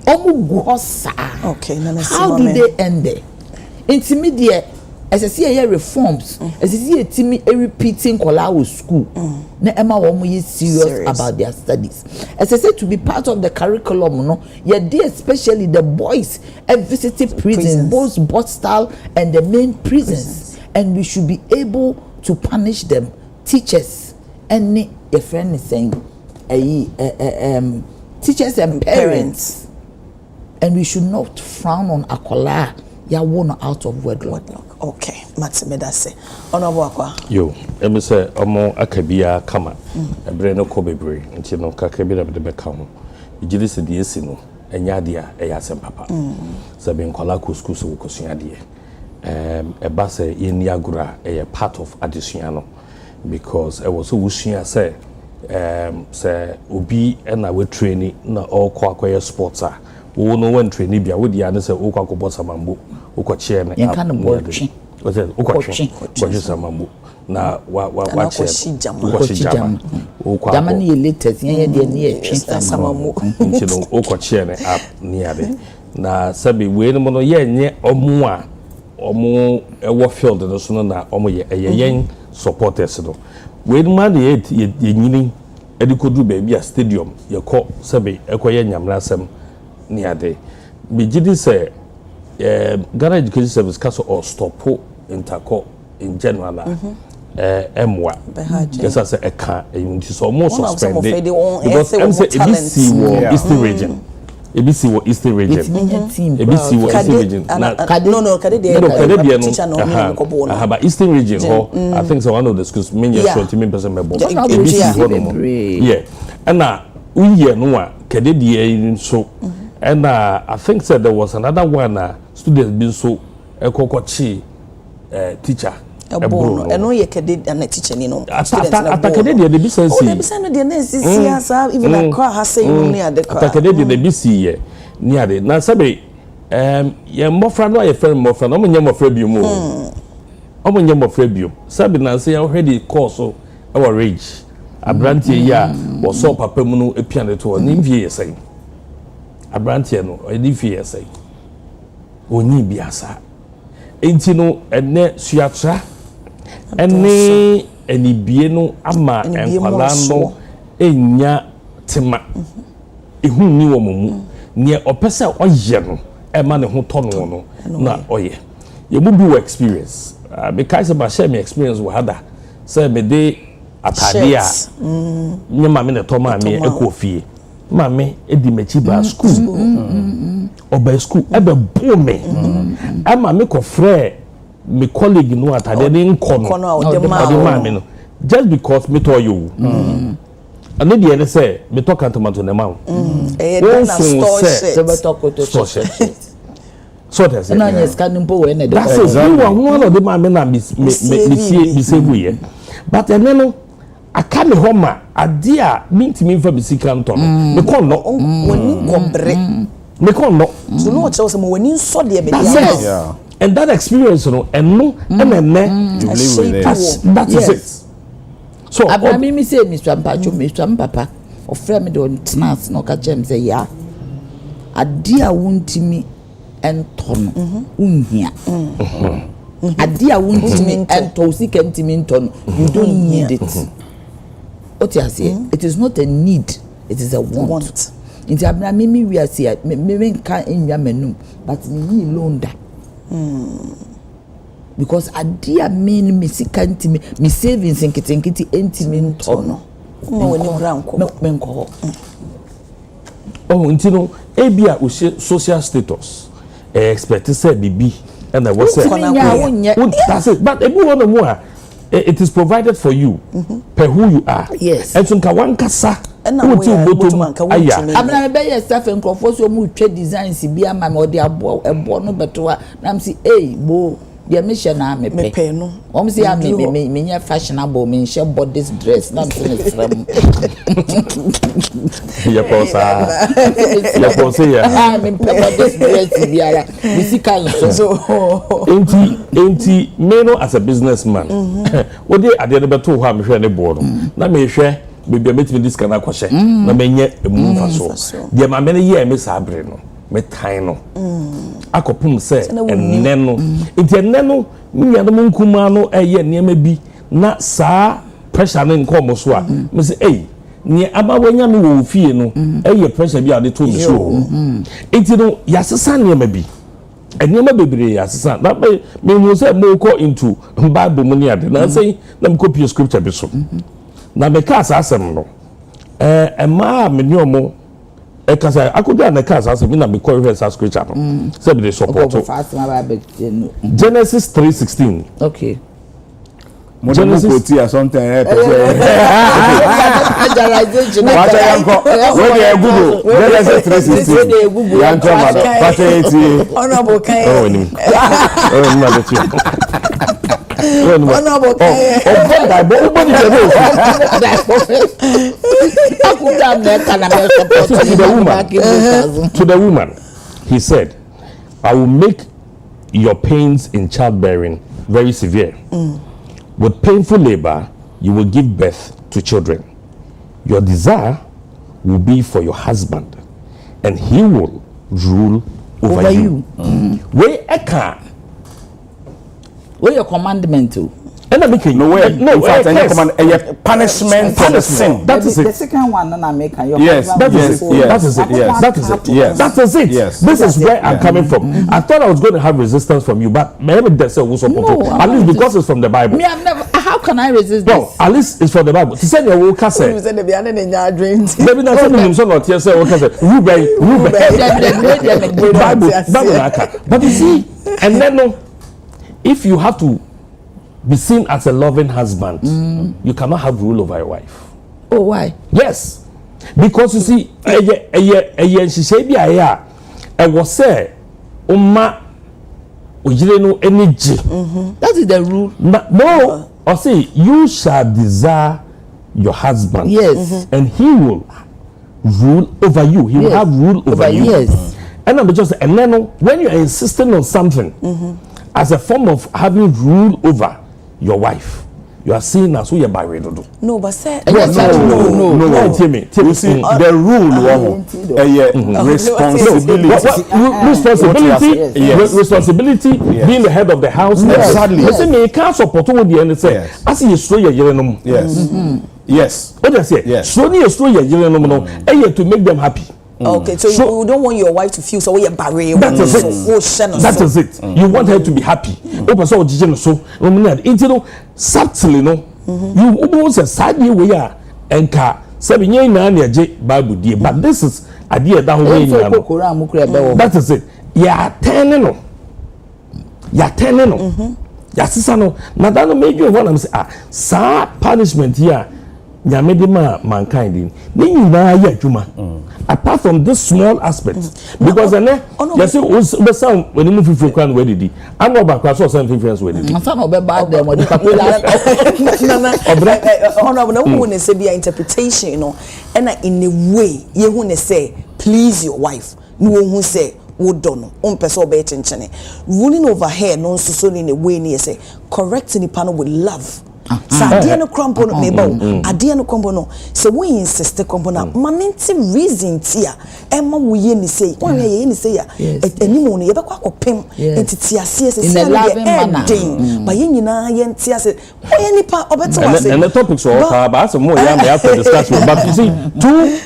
Okay, how do they end there? Intermediate. As I see here reforms, as I see a team repeating Kolawu school, na Emma woman is serious about their studies. As I said, to be part of the curriculum, no, especially the boys have visited prisons, both Bostal and the main prisons, and we should be able to punish them, teachers, and a friend is saying, teachers and parents, and we should not frown on Akola. Ya won out of wedlock. Okay, Matsimeda say. Honorable Akwa. Yo, emi say omo akabia kama. Ebre no ko bebre. Nti no kakabia de be ka ho. Ijiri se de esi no enya de a eya sem papa. Sabe nkwala ko school so ko sua de. Eba say yeni agura part of adesua no because e was so wusua say say obi na we training na all kwa sports a wo no one training bia wo dia na say wo kwa ko boss amambo wo ko che na yen kan bo twi wo say wo ko twi samambo na wa che wo shijama wo kwa jama ni latest yen de ni twi samambo nti no wo ko che na app ni ade na sabi we no no yenye omo a omo ewo field no so na omo ye yen supporters no we man de ye nyini edikodu ba bia stadium ye ko sabi ekoye nyamra sam ni ade bigidi say Ghana Education Service caso or stop interco in general emwa yes as a can nti so mo suspend because em say ABC wo Eastern region ABC wo Eastern region ABC wo Eastern region no kade de teacher no but Eastern region I think so one of the schools mean 20% member ABC yeah and we year no kade de so and I think said there was another one students been so ekokochi teacher ebono eno ye kede na teacher ni no atakede de bi sense o de bi sense de na sisi asa even akra ha say no ni ade kwa atakede de bi si ye ni ade na sabe ye mofra no ye friend mofra no monye mofra bi mu o monye mofra bi sabe na say ye hwedi course o e wo rage abrantie ya wo so papa mu no epiane to ni vie ye say abrantie no e di vie ye say oni bi asa enti no ene suatra ene enibie no ama enkwala no enya tema ehu ni wo mu ne opese oye no e ma ne ho to no na oye ye mu bi experience because ba share me experience we had say me dey atade a nye ma me ne to ma me ekofie ma me edi mechi ba school oba school ebe bo me ama me ko frɛ me colleague no atade ne nkono ode ma me no just because me to you and the end say me talk tomato na ma na store shit so that's it na yes kan mpo we na that's it you one of the ma me na me save here but and no aka me homa ade a mintimi mfa bisika nto no me kon no woni kombre me kon no so no tell some woni nso de be yeah and that experience no and no and you live with it that is it so Abraham mi say Mr. Papa of friend me don snacks no ka chem say ya ade a wontimi entono unhia ade a wontimi ento sika ntimi ntono you don't need it what you say it is not a need it is a want nti Abraham mi wi ase me nka enwa manum but me loan da because adia mean me sika ntimi me savings nkiti ntimi ntono no woni branko menko oh ntino ebia o social status expect say bibi and I was say that's it but ebu one more it is provided for you per who you are yes and so nka wankasa uti ubotom aya abna be yes stuff nkrofo so mu twa designs bi ama me ode abo no beto na am say bo dia me hye na me pe no om say me nya fashionable me hye bodies dress na me sram ya posa ya me pe bodies dress biara me sika so enti me no as a businessman what dey ade no beto ho am hwe ne bo no na me hwe bebia metimi diska na kwahye na menye emu faso dia ma me ne ye me sabre no me tan no akopum se enne no enti enne no nya no nkuma no eye niam bi na saa pressure ne nkom so a me se ni abawanya me wo fie no eye pressure bi ade to me so enti no yasesa niam bi eniam bebre yasesa na me mu se mo ko into bible mu ni ade na say na me copy scripture bi so na me ka asem no ema me ni omo kasa akoda na ka asem na me ko hwe sa scripture no say be support Genesis 3:16 okay Genesis quote or something wacha yanko we dey Google Genesis 3:16 yanko ma wacha eti honorable kai oh ni ma de ti honorable kai to the woman he said I will make your pains in childbearing very severe with painful labor you will give birth to children your desire will be for your husband and he will rule over you we eka where your commandment to and I make no way no in fact any command a punishment for the sin that is it the second one na make your yes that is it this is where I'm coming from I thought I was going to have resistance from you but maybe that's a support at least because it's from the Bible me I've never how can I resist this no at least it's from the Bible to say you will cast you say the biane na nya dreams maybe na say you so not here say will cast Ruben Bible but you see and then no if you have to be seen as a loving husband, you cannot have rule over your wife. Oh, why? Yes. Because you see, she said, I was say, ojire no energy. That is the rule. No, I say you shall desire your husband. Yes. And he will rule over you. He will have rule over you. Yes. And I'm just and then when you are insisting on something as a form of having rule over your wife, you are seeing as who you are married to do. No, but say No. Tell me. You see, the rule responsibility being the head of the house. Exactly. Listen, me can't support what the end say. As you show your yerenum. Yes. What I say? Yes. So you show your yerenum no, to make them happy. Okay, so you don't want your wife to feel so we are barrier. That is it. That is it. You want her to be happy. Open so ojije so. Into no subtly no. You almost a side way ya enka. Sebi nye na na je Bible die. But this is idea that way na. That is it. Ya turning no. Ya turning no. Ya sisa no. Na that no make you want am say sa punishment here. Nyamede ma mankind in. Ni nyina ya adwuma. Apart from this small aspect, because you see, we sound when you move from Ukraine, where did he? I'm not back. I saw some influence where did he? I'm not bad them. Honorable, say be interpretation, you know, and in a way, you want to say, please your wife. No one who say, would don't know, person be chenchene. Ruling over here, non so in a way, near say, correcting the panel with love. So adie no crumple no meba adie no crumple no so we insist crumple na manenti reason tia ema wo ye ni say won ye ni say ya enimo no ye bekwa akopem entiti ase ase say na ba ye nyina ye nti ase oye nipa obeto wase and the topics all ba so mo ya me after discussion but you see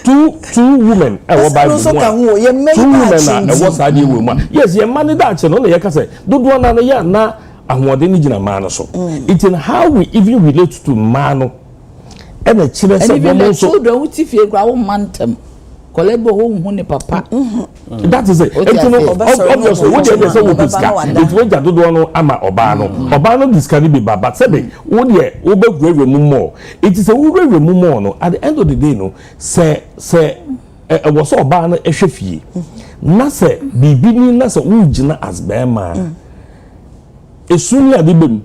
two women e wo Bible so kan wo ye make women e wo sa die wo ma yes ye man da che no na ye ka say dodo na na ya na ahwode ni gina man so it in how we even relate to man and the children say woman so children who tifie gwa wo mantem kolebo ho hu ne papa that is it obviously what they say we discuss it we jadodo no ama oba no discuss be baba sebe wo de wo be gwe mu more it is a wo gwe mu more no at the end of the day no say wo so oba no ehwefie na say bibi ni na say wo gina as be man esuni adibem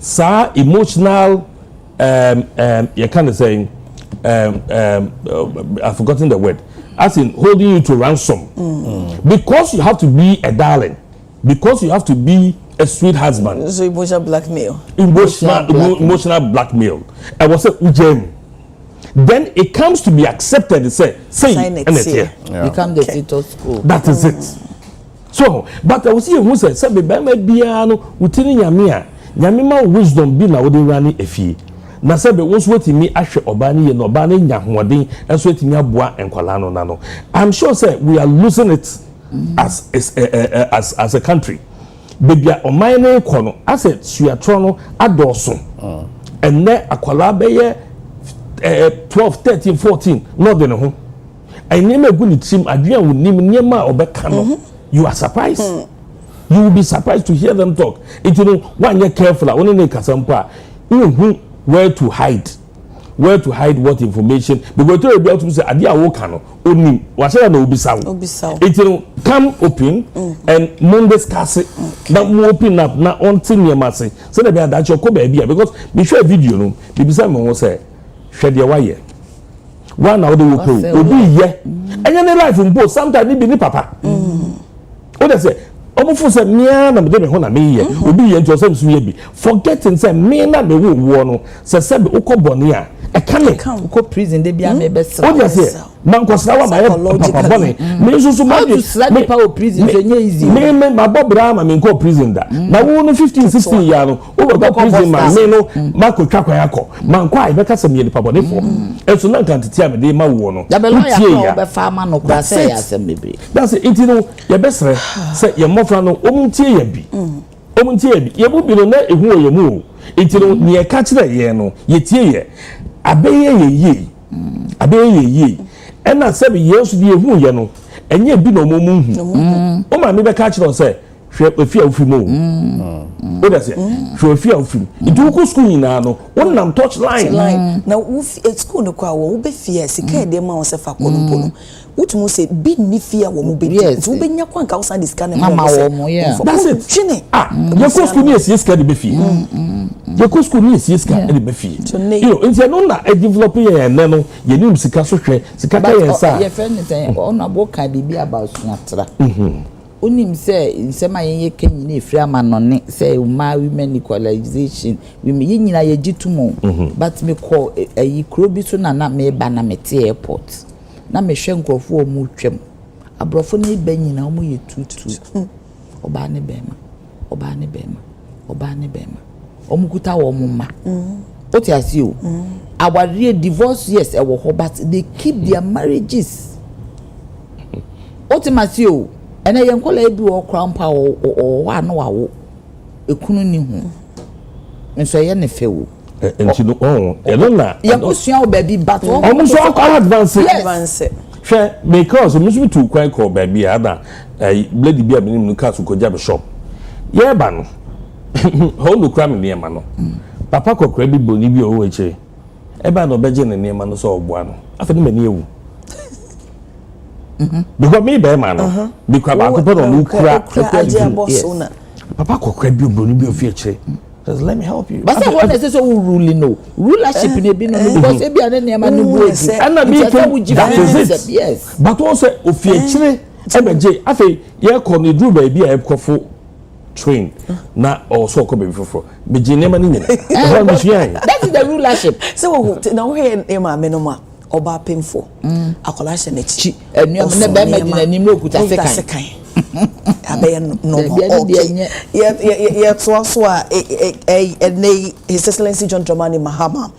sa emotional you kind of saying I've forgotten the word as in holding you to ransom because you have to be a darling, because you have to be a sweet husband. So emotional blackmail. Emotional blackmail. I was a gem. Then it comes to be accepted and say and it's here. Become the tutor school. That is it. So, but I was here who said, "Sabe bema biano utini nyamia, nyamima wisdom be na wodi rani efi." Na sabe wonso wetimi ahwe obani ye no obani nyahoden enso wetimi aboa enkwala no na no. I'm sure say we are losing it as a country. Baby oman na ekono as a suatro no adoso. Enne akwala beye 12, 13, 14 no de ne ho. Enema gu ni tim adua wonim niema obeka no. You are surprised. You will be surprised to hear them talk. It you know when you're careful, when you kasampa, you where to hide what information. Because to be able to say, "Adia wokano onim." Whatever no obisawo. It you know come open and non discuss it. Now open up na until near mercy. So that be that your ko baby because me share video no. Me bisa me say, "Share the wire." One now they will pay. Obi ye. Any life mpo sometimes be ni papa. What I say? Omufu say me na me de me ho na me ye. Obi ye nti osem so ye bi. Forgetting say me na me wo no. Say be ukobone a e ka me uko prison de bia me be sra. What I say? Man ko sra wa ma ye papa bone. Me so ma to sra de pa o prison so nye easy. Me ma bobra ma me ko prison da. Na wo no 15 16 year no. Wo go prison ma me no ma ko twa kwa yakọ. Man ko ai be ka se me de papa de fo. E so na kan tete a me de ma wo no. Ya be lo ya be fa ma no kra say ya se mebe. That's it. You know, ye be sre say ye mofra no omuntie ya bi. Omuntie bi. Ye bu bi no na ehu o ye mu. You know, ni e ka kire ye no. Ye tie ye. Abeye ye. And na say be yesu di ehu ye no. Enye bi no momu hu. O ma me be ka kire o say hwe efia ofim o o da se hwe efia ofim itu ko school nyina no wonnam touch line na wo school no kwa wo be fia sika de ma wo se fa ko no pono wotumu se bi ni fia wo mo be nti wo be nya kwa nka wo san disika na mama wo mo yeah that's it twene ye ko school ni esie de be fie ye ko school ni esie de be fie you know nti no na e develop ye ne no ye nim sika so hwe sika ka ye sa ye friend say on abo ka bibi about sunatra onim say nsema ye kenyi na efri amanone say women equalization women ye nyina ye gitumo but me call ayi krobi so na me ba na mete airport na me hwe nkrofo mu twem abrofo na iba nyina omo ye tutu oba ne bema omukuta wo mumma oti asi o aware divorce yes e wo ho but they keep their marriages oti masi o ene ye nkola ebi wo krampa o wa no wawo ekunu ni hu nso ye ne fewo enti no eno na ya kusua o baby but o so advance hwe because o so tu kwan ko baby ada lady bia menim no ka so ko jab shop ye ba no ho no kra me niema no papa kokra bi boni bi o eche e ba no beje ne niema no so ogboa no afeni mani ewu because me be man no because ba ko no no kra papa kokra bi boni bi o fi eche says let me help you but say what is so ruling no rulership ne bi no because e bia ne niema no bu egi and be yes but also o fi eche e beje afi ye ko ni dru ba bi a e kofo train na also ko be foforo be jinema ni nyina that is the rulership so na wo he e ma me no ma oba pemfo akola hye na chi enuam na ba ma dina nim no okuta sekan abe no ye so a His Excellency John Dramani Mahama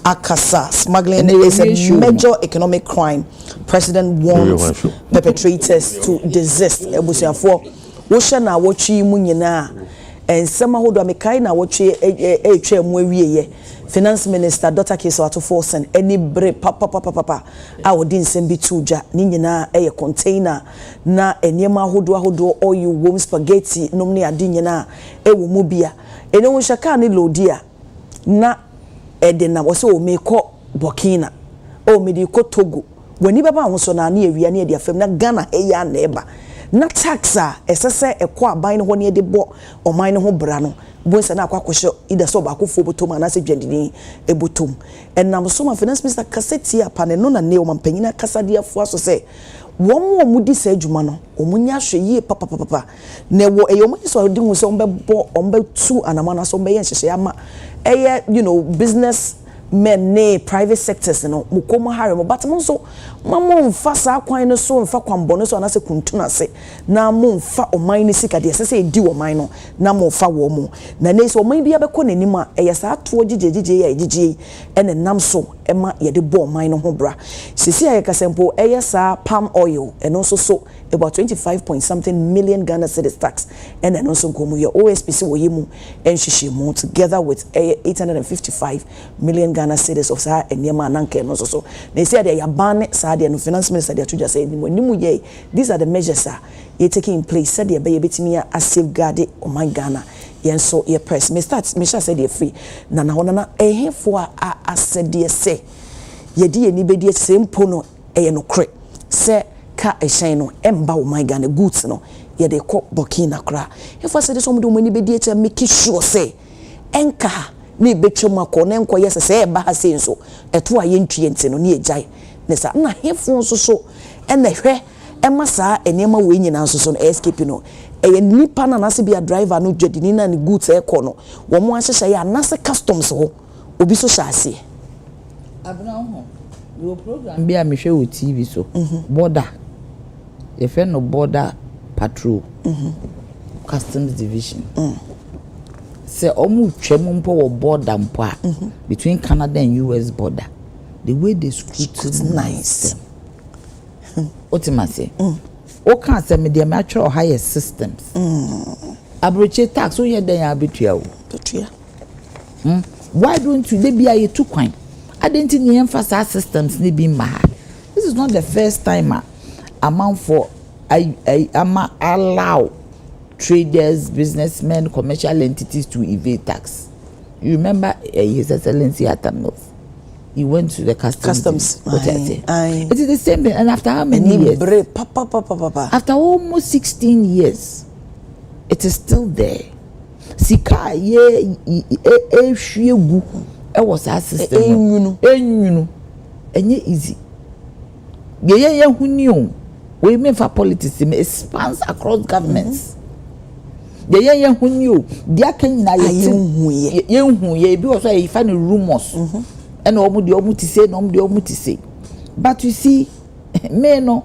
akasa smuggling is a major economic crime. President wants perpetrators to desist. Ebusiafo wo hye na wotwi mu nyina ensema hodo amekai na wotwe etwa mu awieye Finance Minister Dr. Keso Atoforsen any bre papa a wodi nsem bi tuja ni nyina eye container na eniema hodo oil wom spaghetti nom ne ade nyina ewo mu bia ene wo shaka ne lodia na ede na wo se o meko Burkina o medi ko Togo wani baba ho so na na ewia ne ade afam na Ghana eya na eba na taxa esese ekwa aban ho ne de bo oman ne ho bra no bonsa na akwa kwhye ida so ba akofo botom anase dwandini ebotom enam so ma finance minister kaseti apane no na ne o mampanyina kasade afo aso se wo mudi sa adwuma no omunya hwe yie papa na wo eyo so odi hu se ombe tu anamana so ombe yen hyehye ama business men ne private sectors no mukomo harem but mo so mamo mfa sa kwan no so mfa kwambo no so anase kuntuna se na mo mfa oman ni sika de sese edi oman no na mo mfa wo mo na ne so oman bia bekọ nanim a eyesa to gigegige ya gigege ene nam so ema ye de bo oman no ho bra sisi aye kasempo eyesa palm oil eno so about 25 point something million Ghana cedis tax ene no so komu ye OSPC wo yimu enhyehyemu together with 855 million Ghana cedis of sa eniema nanka no so na esi ade ya ban sa ade no finance minister de atuja say nimu ye these are the measures ye taking in place said ye be betimi a safeguard o my Ghana yen so ye press me sha said ye free na honana ehefo a asede say ye di ni be di sempo no eye no kre se ka ehyen no emba o my Ghana goods no ye de ko Burkina kra efo said so mo do mani be di e make sure say enka ni betwem akọ na enko yes se e ba ha se nso eto a ye ntue ntse no ne ejai ne sa na hefo nso so ena hwe ema saa enema we nyina nso so no escape no eye nipa na nase bia driver no dwadini na ne goods ekọ no wo mo ahyehye ya nase customs ho obi so hyase abna ho your program bia me hwe wo TV so border ye fe no border patrol customs division say omu twem mpo wo border mpo a between Canada and US border the way they scrutinize them ultimately o can say me dem actual higher systems abroche tax o ye den abetua o betua why don't you they be a too kwan identity ni emphasize systems ni bi ma this is not the first time amount for I allow traders, businessmen, commercial entities to evade tax. You remember His Excellency Atamnos? He went to the customs. It is the same thing. And after how many years? After almost 16 years, it is still there. Sika ye shwegu e was our system. Enyunu. Enye easy. Ye huni o. We mean for politics, it spans across governments. Ye huni o. Dia Kenya ye bi also you find rumors. And omu ti say. But you see, me no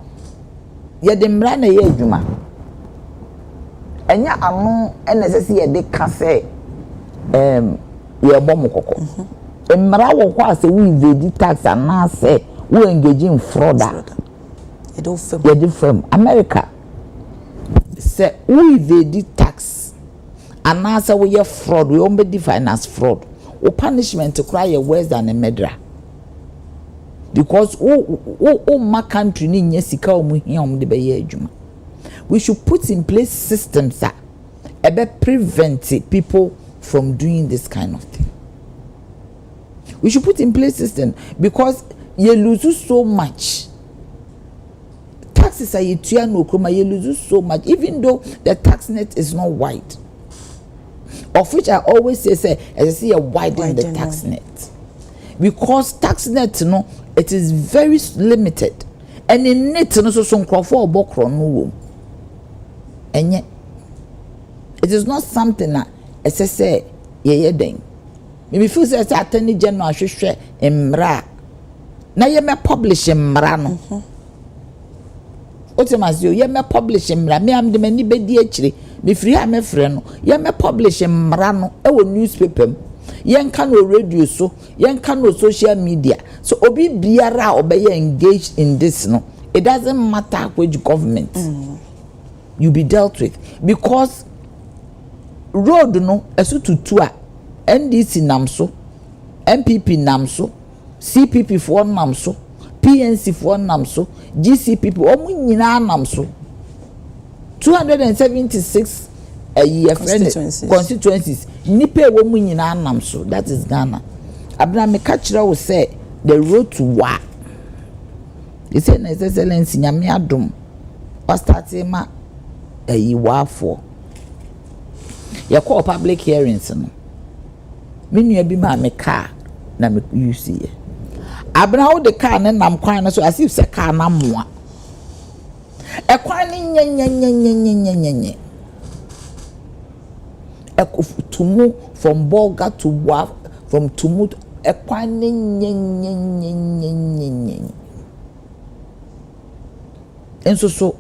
ye de mra na ye adwuma. Enya ano NSS ye de ka say ye bom kokko. Mra wo kwa say we evade tax and na say we engage in fraud. Ye do firm America say we evade tax and na say we fraud, we only define as fraud. O punishment to cry worse than a murderer. Because my country ni nyesika omu hia omu de be ye adwuma. We should put in place systems that prevent people from doing this kind of thing. We should put in place systems because you lose so much. Taxes are you lose so much, even though the tax net is not wide. Of which I always say as I see a widen the tax net. Because tax net, it is very limited. And in it, so some for no. And yet, it is not something that, as I say, then. Maybe feel say Attorney General should share in Mra. Now you may publish in Mrano. What am I saying? You may publish in Mra. Me am the many bedi actually. Me free am a friend. You may publish in Mrano. Our newspaper. Yen can no radio so. Yen can no social media. So obi biara obey engaged in this no. It doesn't matter which government you be dealt with, because road no esu tutua NDC namso, MPP namso, CPP for namso, PNC for namso, GCP omu nyina namso. 276 a year constituencies. Nipe womu nyina namso. That is Ghana. Abna me kachira will say the road to wa. He said His Excellency nyame adom. O starting ma a wa for. Ya call public hearings no. Me nua bi ma me car na me use ye. Abna wo the car na nam kwan na so as if say car na moa. E kwan ni nye. E tumu from Bolga to Wa, from Tumu e kwan ni nye. Enso so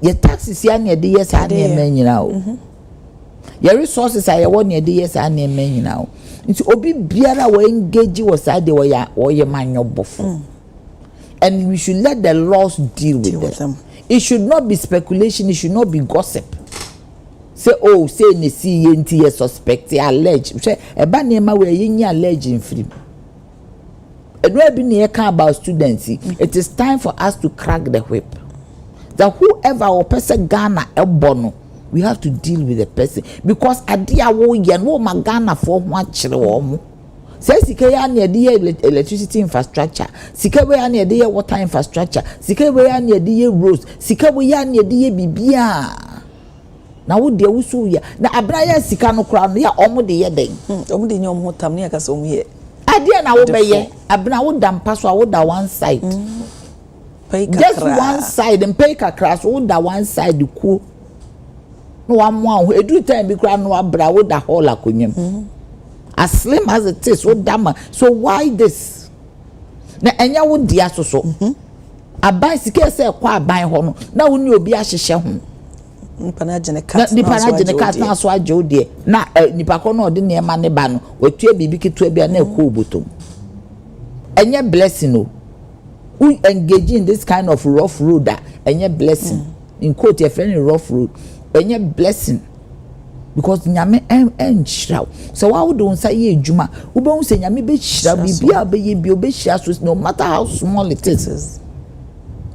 your taxes ya na de yes a na me nyina o. Your resources are one near the yes and near men now. It's obi biara we engage was side or your man your buff. And we should let the laws deal with them. It should not be speculation, it should not be gossip. Say, oh, say ne see NT suspect, allege. Say, a banema where you allege in free. And we be near about students. It is time for us to crack the whip. That whoever or person Ghana a bono. We have to deal with the person because adia wo ye no magana for ho akire wo mo say sika ya na de electricity infrastructure, sika we ya na de water infrastructure, sika we ya na de roads, sika we ya na de bibia na wo de wusu ya na abraya sika no kra no ya omo de ye den omo de nyom hotam ne akasa omo ye adia na wo be ye abna wo dampa so wo da one side just one side and pay kakra so wo da one side ku no one every time be cry no abra with the whole akonyam as slim as it is so dama. So why this na enya wo dia so aban sika say kwa aban ho no na wo ni obi ahyehye ho nipa na agene cat na so agye ode na nipa ko no ode ne ma ne ba no watua bibi ketua bia na ekọ obotom enya blessing no we engage in this kind of rough road that enya blessing in quote your friend rough road any blessing because nyame enchira so why would don't say ye juma we don't say nyame be chira bibia be ye bi obehia so no matter how small it is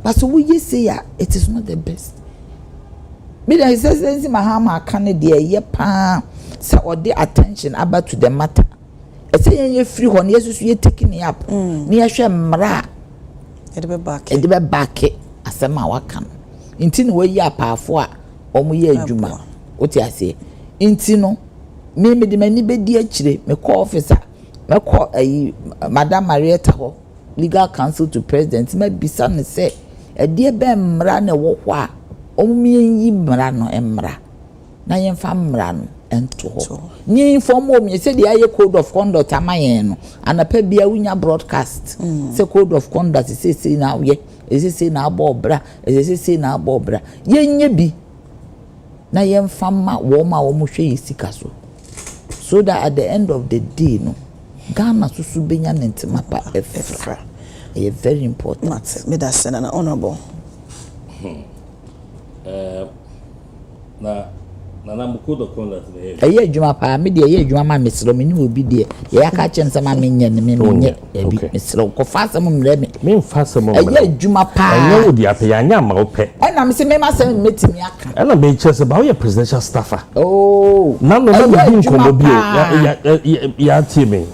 but so we say it is not the best me dey say mahama aka ne de ye pa say odi attention about to the matter e say ye free ho ne yesusu ye taking it up ne ye hwe mra e de be back asema waka nti ne we yi apaafo a omo ye adwuma oti ase nti no me de mani be di akire me call officer me call Madam Marietta ho legal counsel to president me bisa ne say e de be mra ne wo ho a omo yi mra no emra na ye mfa mra no ento ho ni inform o me say the aye code of conduct amayen no anapa bia wunya broadcast say code of conduct say na ye say na abobra say na abobra yenye bi na ye mfa ma wo ma wo hwe yisika so that at the end of the day no Ghana susu benya ntima pa efra e very important me that say na honorable na code of conduct eye adwuma pa me de eye adwuma ma mesro me ni obi de ye aka chen sama me nye ne me nye ebi mesro ko fa sam mre me mfa sam mre eye adwuma pa anya wo di ape anya ma wo pe na me se me ma sam metimi aka na me che se ba wo presidential staffer na me bi nkomo bi ya tie me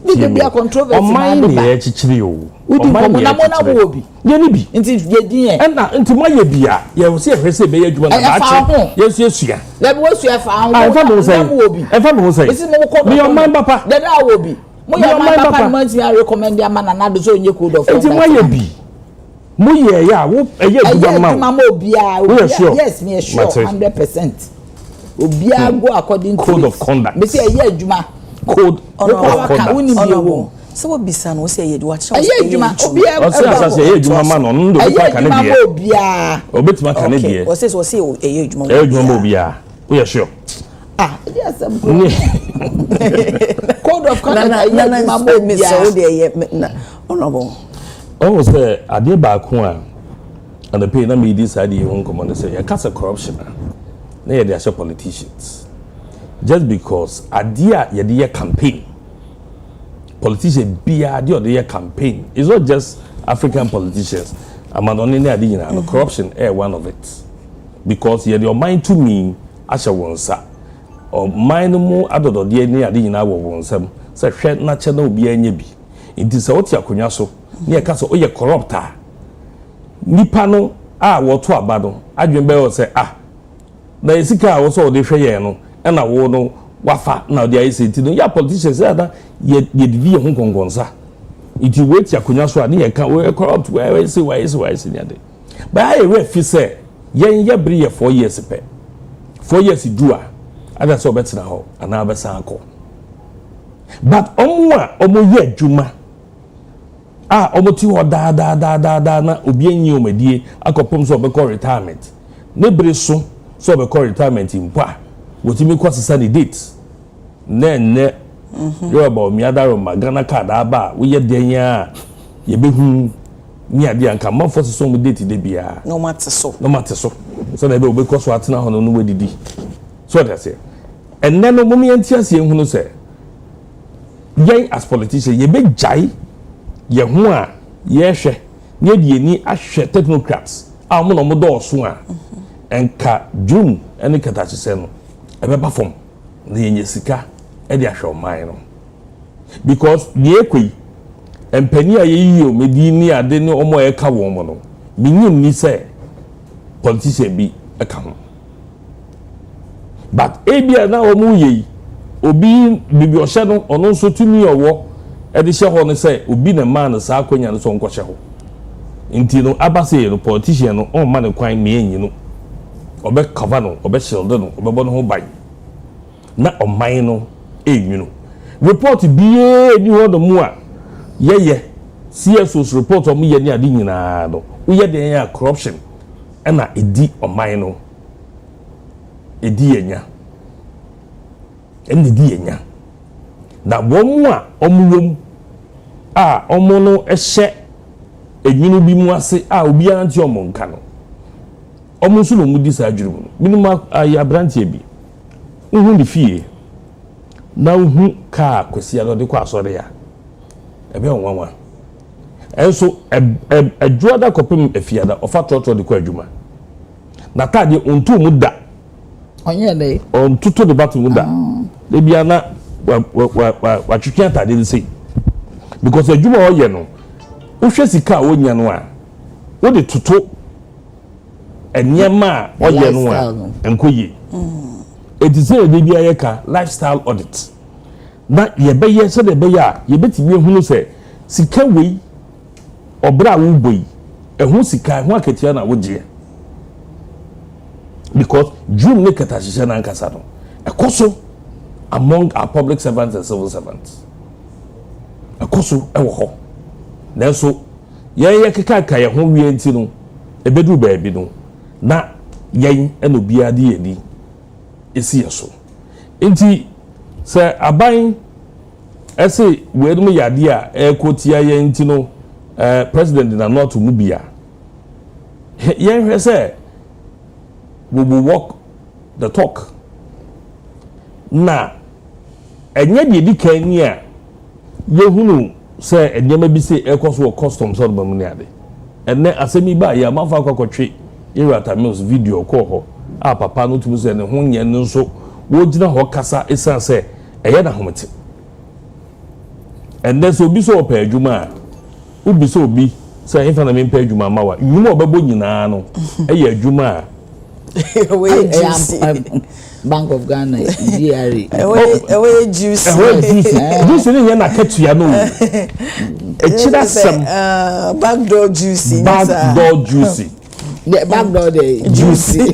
bi be a controversy na ye chichiri o na mo na wo obi ye ni bi nti ye din ye na nti mo ye bia ye wo se hwese be ye adwuma na ba che yesu esua le bo esua fa ho fa mo say e fa mo say esi mo ko me your man papa le na wo obi mo your man papa mo ti recommend ya man na do so onye code of conduct nti mo ye bi mo ye ya wo ye adwuma ma mo obi a yes me sure 100% obi a go according to code of conduct me say ye adwuma code of conduct so what bisa no say ye do watch ye adwuma obi a o say asase ye adwuma ma no ndo ka ka ne ye obi a obetima ka ne die o say ye adwuma ye adwuma obi a we are sure yes code of conduct ye adwuma obi a so dey ye honorable almost say ade ba ko a and the pay na me decide ye won come on say ye case corruption na ye dey assure politicians just because ade a ye dey campaign politician bia dey or campaign it's not just African politicians amanoni na ade nyina no corruption one of it because ye dey mind to me asha wonsa o mind mu adodo de ni ade nyina wo wonsam say hwe na che na obi anya bi nti se wote akonya so na ye ka so oye corrupter nipa no a wo to abado adwen be wo say na esika a wo so de hwe ye no na wo no wafa na de ayi senti no ya politicians say that ye divi ho gongonsa iti wait akonya so a na ye ka we corrupt we say why say nyade but I refi say yen ye bre ye 4 years pe 4 years do a ada so betina ho ana abesa akọ but omo ye adwuma omo ti ho da na obi anyi omadie akopom so be retirement ne bre so be retirement impa wotimi kwasesa the date ne yo about mi adaro magana card aba we ye den ya ye behu ni ade anka manfo so mo date de bia no matter so so na be obekwaso atena ho no wadidi so that say and then no moment yas ye hunu say yen as politician ye be jai ye ho a ye hwe ne die ni ahwe technocrats a mo no mo do so a enka june ene kata chese no ebe perform na yenye sika e de ahwe oman no because the ekwi empani a ye o medi ni ade ni omo e ka wo mo no binyim ni say politician bi e ka ho but ebia na omo ye obi bibi o hye no ono so tumi owo e de hye ho no say obi na man sa akonya no so nko hye ho nti no abase no politician no on man kwan me enyi no obe cover no obe shield no obe bo no ho ban na oman no enwunu report biye ni ho do mu a ye CSO's report o mu ye ni ade nyina no wo ye de ya corruption na edi oman no edi yenya edi yenya na bomu a omuwom a omo no ehye enwunu bi mu ase a obi anti omo nka no omo so no mu di sa adwuru mu minima ya brantie bi uhu ni fie na uhu ka kwesi ado de kwa asore ya ebe onwanwa enso adwuada kopem afiada ofa trotro de kwa adwuma na tade onto mu da onye dey on tutu de battle mu da de bia na wa twetwe tade ni sei because adwuma o ye no wo hwe sika wo nya no a wo de tutu enyema o ye no a enkoye etise de bia ye ka lifestyle audit na ye be ye se de be ya ye betimi ehunu se sika wei obra wo boyi ehun sika ehun aketia na wo je because dream ne kata hihye na nkasa no ekoso among our public servants and civil servants ekoso ewo ho nanso ye keka ye ho wie nti no ebedu baabi no na yen eno bia de yedi esi yeso nti se aban ese wedum yade a ekotia ye nti no president na not mu bia yen hwe se we will walk the talk na enye de di kan ni a yehunu se enyema bi se ekoso customs so ba mu ni ade enne asemi ba ya manfa akokotwe irata mills video ko ho a papa no tumu se ne ho nye nso wo gina ho kasa esan se eye na homete enne so bi so pa adwuma ubi so obi se infa na me pa adwuma ma wa nwuma obebo nyina no eye adwuma Bank of Ghana, GRE. Away juice. Juice ni na ketua no. Echira sem. Backdoor juicy. Backdoor juicy. The backdoor the juicy.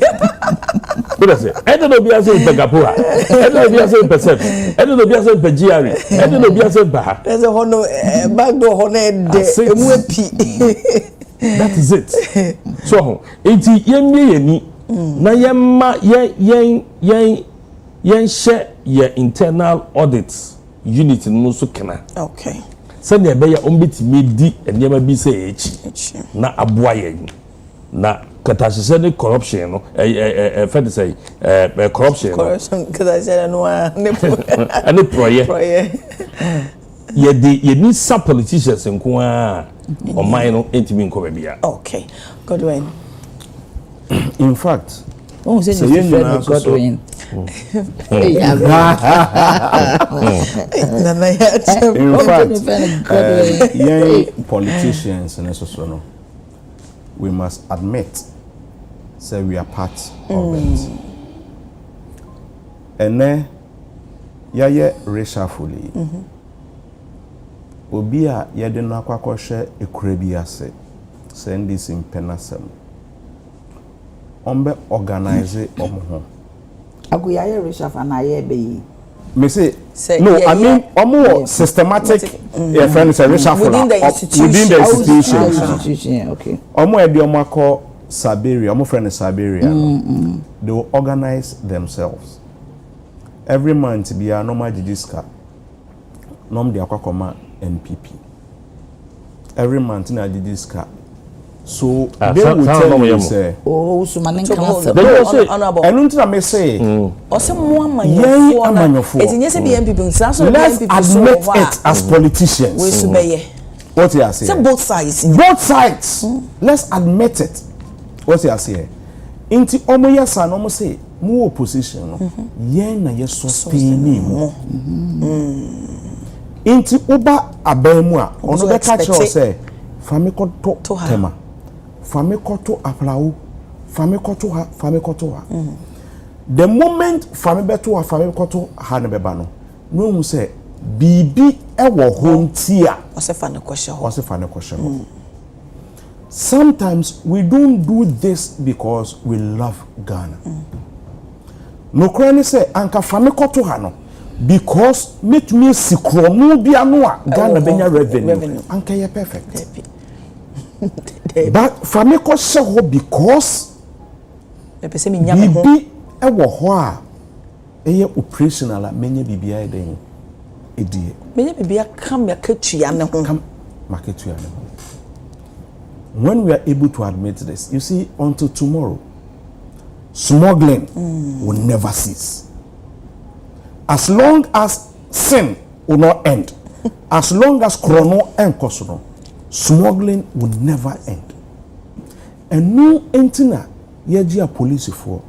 What I say? I don't know be as in Pegapura. I don't know be as in Percent. I don't know be as in GRE. I don't know be as in Baha. There's a hono backdoor honor de. That is it. So, enti yemi ni na yemma yen share your internal audit unit no so kana. Okay. Say na be ya ombetimi di enema bi say echi na aboa yen na katashise ne corruption no fed say corruption katashise no ani proye ye ni some politicians nko a o man no entimi nko bia. Okay, Godwin. In fact, oh, say you Godwin. In fact, young politicians and so no, we must admit, say we are part of it. And then, yeah, reshuffle. Obi a yede no akwakoshe ekure bi ase send this in penasem ombe organize omo aguya ye reshuffle na ye be yi me say no I mean omo systematic friends reshuffle within the institution okay omo e de omo akọ Siberia omo friend Siberia they will organize themselves every month be a normal jijiska nom de akwakoma NPP every month na this car so they will tell you say oh so man can honorable and until me say o se mo amanyofo etinye se be NPP nsa so let's admit it as politicians we so be what you are saying say both sides let's admit it what you are saying inti omo yesa no mo say mo opposition no yen na ye sustain mo inti uba abemu a ono be catch us say fami koto tema fami koto aplawo fami koto ha the moment fami beto fami koto ha ne beba no no say bibi ewo ho ntia o se fani kwehye sometimes we don't do this because we love Ghana no crane say anka fami koto ha no because make me sikromu bia no a Ghana benya revenue anka ye perfect but for me ko she because e pese me nyame ho bibi e wo ho a eye operational a menya bibia e den edie menya bibia kam ya katua ne ho kam marketua ne ho when we are able to admit this you see until tomorrow smuggling will never cease. As long as sin will not end, as long as chrono and kosono, smuggling will never end. And no entina Yeji a police for,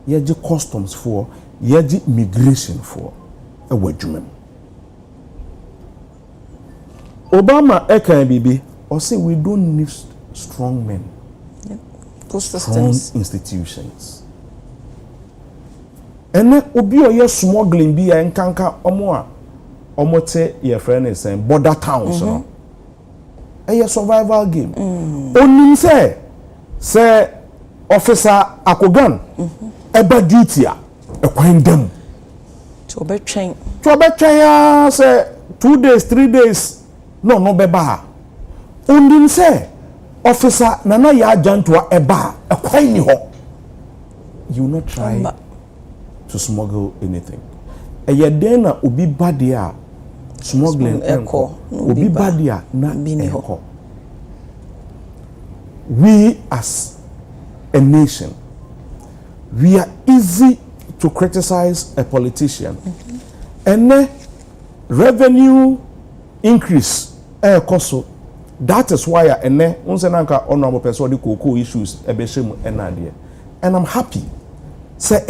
yeji customs for, yeji immigration for. A wajumem. Obama eka bibi or say we don't need strong men. Yep. Strong institutions. Ene obi oye smuggling bi ya nkanka omote your friend is saying border towns no. A survival game. Onim say officer akogan eba duty a ekwan dem. To obetwen ya say 2 days 3 days no beba. Onim say officer nana ya ajantoa eba ekwan ni ho. You not try to smuggle anything. Eye den na obi badia smuggling enko obi badia na enko. We as a nation, we are easy to criticize a politician. And revenue increase koso. That is why unsenanka honorable person the cocoa issues ebeshemu enadie. And I'm happy. Say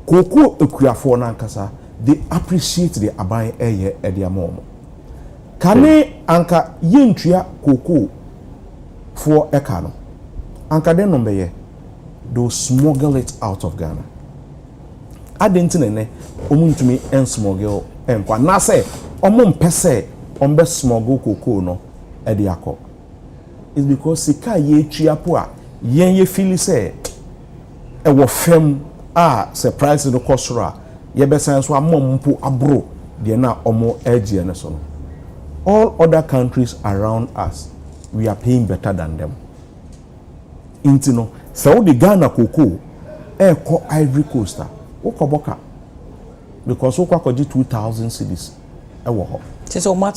cocoa ekuafo nankasa they appreciate the aban eye ediamomo. Kane anka yentria cocoa for ekano. Anka den number ye they'll smuggle it out of Ghana. Adentine omuntumi en smuggle enkwa na say omum pese ombe smuggle cocoa no ediako. It's because sika ye triapo a yen ye feel say e wo fem surprise no kosora ye besan so amompo abro de na omo age ne so no. All other countries around us we are paying better than them. Intino Saudi Ghana cocoa ko Ivory Coast wokoboka because wokoji 2,000 cedis wo ho. I'm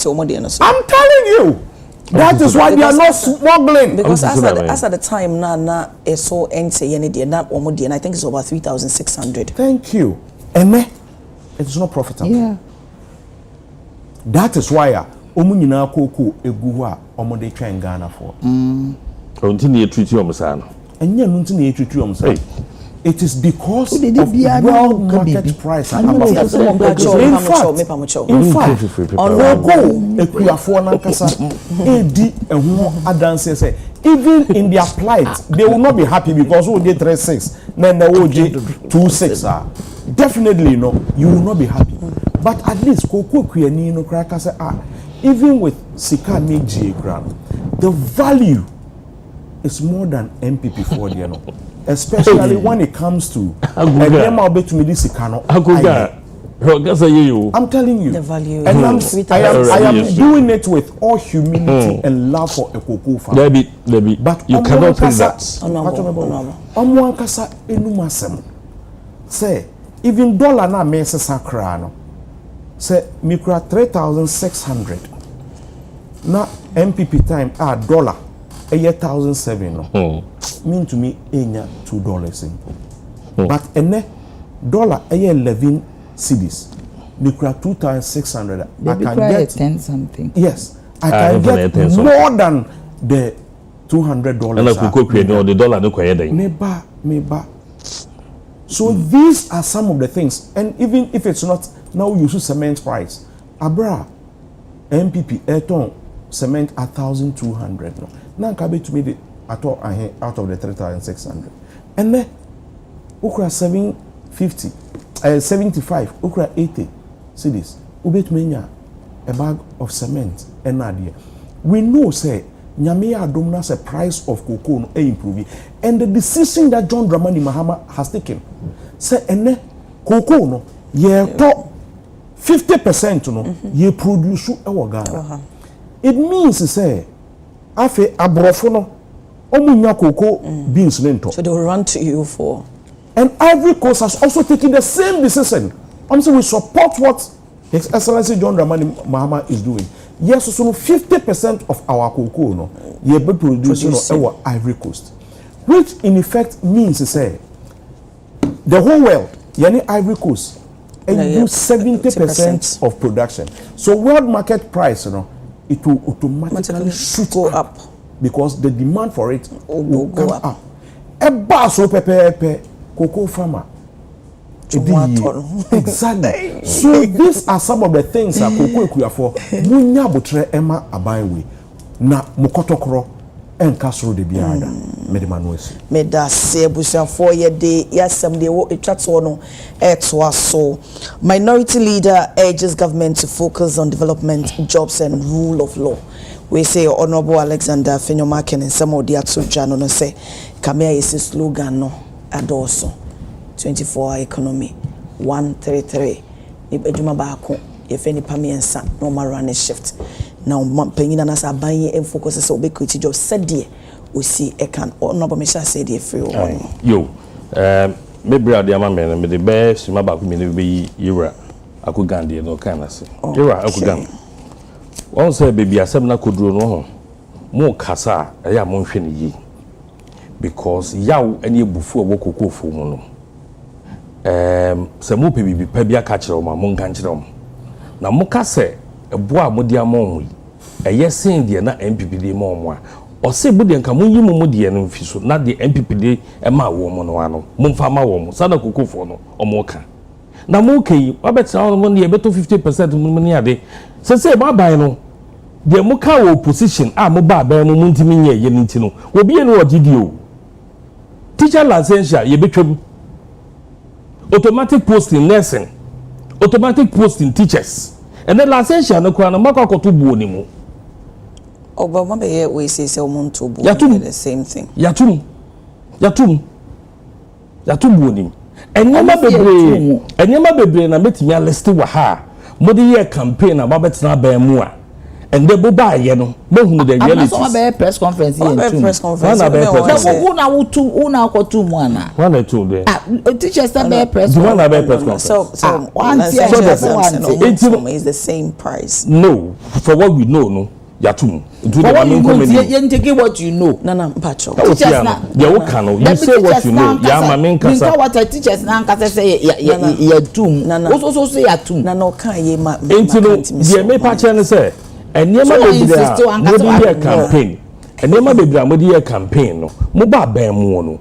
telling you that is why they are not smuggling. Because as at the time na so ente ye ne de na omo de, and I think it's over 3,600. Thank you. And it's not profitable. Yeah. That is why omo nyina cocoa egu ho a omo de twen Ghana for. Continue to treat you on it is because of world market price. In fact, even in their plight, they will not be happy because we did 3.6, then they will get 2.6. Definitely, no, you will not be happy. But at least, even with Sika Meji Grand, the value is more than MPP for the no. Especially when it comes to I'm telling you the value. And I am doing it with all humility and love for a cocoa farm. Debbie, but you cannot think that. Say even dollar na me sakra no. Say mikra 3,600. Na MPP time dollar a year 1,007 no. Mean to me $2 simple. But dollar a year 11 cedis. Mikra 2,600. I can get 10 something. Yes, I can get more than the $200. And the dollar no Meba. So these are some of the things, and even if it's not now, you use cement price. Abra MPP Eton cement 1,200 no. Now can be to me out of the 3,600, and then ukra 750, 75, ukra 80 cedis. Ubet menya a bag of cement and nadia. We know say Nyamia Domna say price of cocoa no improving, and the decision that John Dramani Mahama has taken say ene cocoa no ye top 50% no ye produce Ghana. It means say afe abrofo no omunya cocoa beans lento. So they will run to you for. And Ivory Coast has also taken the same decision. So we support what His Excellency John Dramani Mahama is doing. Yes, so 50% of our cocoa no ye be producing our Ivory Coast, which in effect means to say the whole world yani Ivory Coast and do 70% of production. So world market price it will automatically shoot go up because the demand for it will go up. eba so pepepe cocoa farmer. Exactly. So these are some of the things that cocoa kuyafo munya botre ema abanwe na mukotokro enkasoro de biada medemanoesi meda sebusia for ye de yasem de wo etwato no etwaso. Minority leader urges government to focus on development, jobs and rule of law. We say Honorable Alexander Fenyomaken and some of the Atsujano no say Kamea is a slogan no adoso 24-hour economy 133 ibeduma baako yefeni pamiensa no run shift now penyina na sa banye en focus so be create job said osi e can Honorable Mesha said the free one yo me bra de ama me the best ma baako me be yira akugande no kan ase yira akugande won say baby asem na koduro no ho mo kasa eya mo hwe ne yi because yaw ene ebufu obo kokofo mu no se mo pe bibi pa bia ka kire o ma mo nkan kire o na mo ka se ebo a mo dia mo nwi eye sen de na MPPD mo mo a o se bu de nka mo yi mo de no mfi so na de MPPD e ma wo mo no ano mo mfa ma wo mo sada kokofo no o mo ka na mo kai wabetra mo ne beto 50% mo ne ade se ba ban no de mo ka wo position a mo ba ban mo ntimi nye ye nti no obi e no ogidi o teacher license ye betwam automatic posting nursing, automatic posting teachers, and then license no kwa na makwa to bu oni mu. Oba be we say omuntu bu the same thing. Yatum bu oni. Enyema bebre na betimi list wa ha. Mo de year campaign na ba betena ba mu a. And the boba ye no mo hunu the reality. I'm not press conference here. Press conference. Una ko tu mu ana. One or two there. Teachers that be press conference. So one is the same price. No, for what we know no. Yatum. For what you know, you take what you know. No, Pacho. Teachers na. You say what you know. Ya mamen kasa. Because what teachers na kasa say yatum. Also say yatum. No kan ye ma. Entino, the me pacha ne say. Enema bebre campaign. Enema bebre amodi campaign no. Mo ba ban mu no.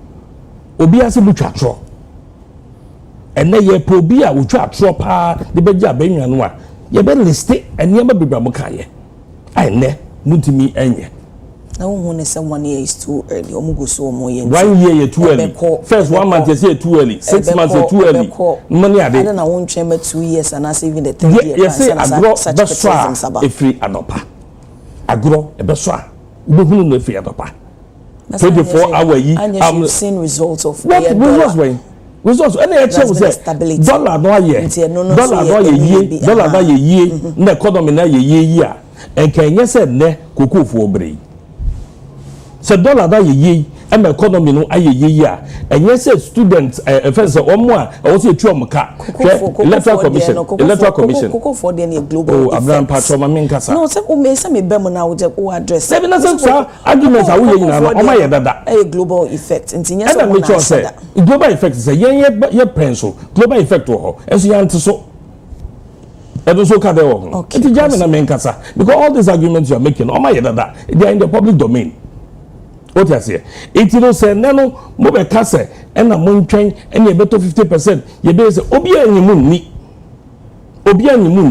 Obi ase bu twatro. Ene ye po bi a wo twatro pa de beja banwa no a ye be list enema bebre mo kan ye. Ai ne mutimi enye. Na wo ne someone here is too early. Omo go so omo ye. 1 year too early. First 1 month is too early. 6 months is too early. Money ade. I don't know won twem 2 years and as even the 3 years. Yes, agro be so efri adopa. Agro e be so a be hunu no efri adopa. 24 hour yi am seen results of results any actually say dollar no aye dollar no ye na economy na ye a enkenye se ne kokofo obrei se dollar da ye em economy no aye ye a enye se students first omo a o se etu omka electoral commission kokofo de na global Abraham Patro Maminkasa no se o me se me bem na wo address se na se arguments a wo ye nyina no o ma ye dada global effect ntinye se mo na say global effect say ye prenso global effect wo enso ya ntiso edo so ka de wo enti jam na menkasa because all these arguments you are making o ma ye dada they are in the public domain. What you say? It no say no mo be ka say e na mo ntwen e na beto 50% ye be say obi anyimu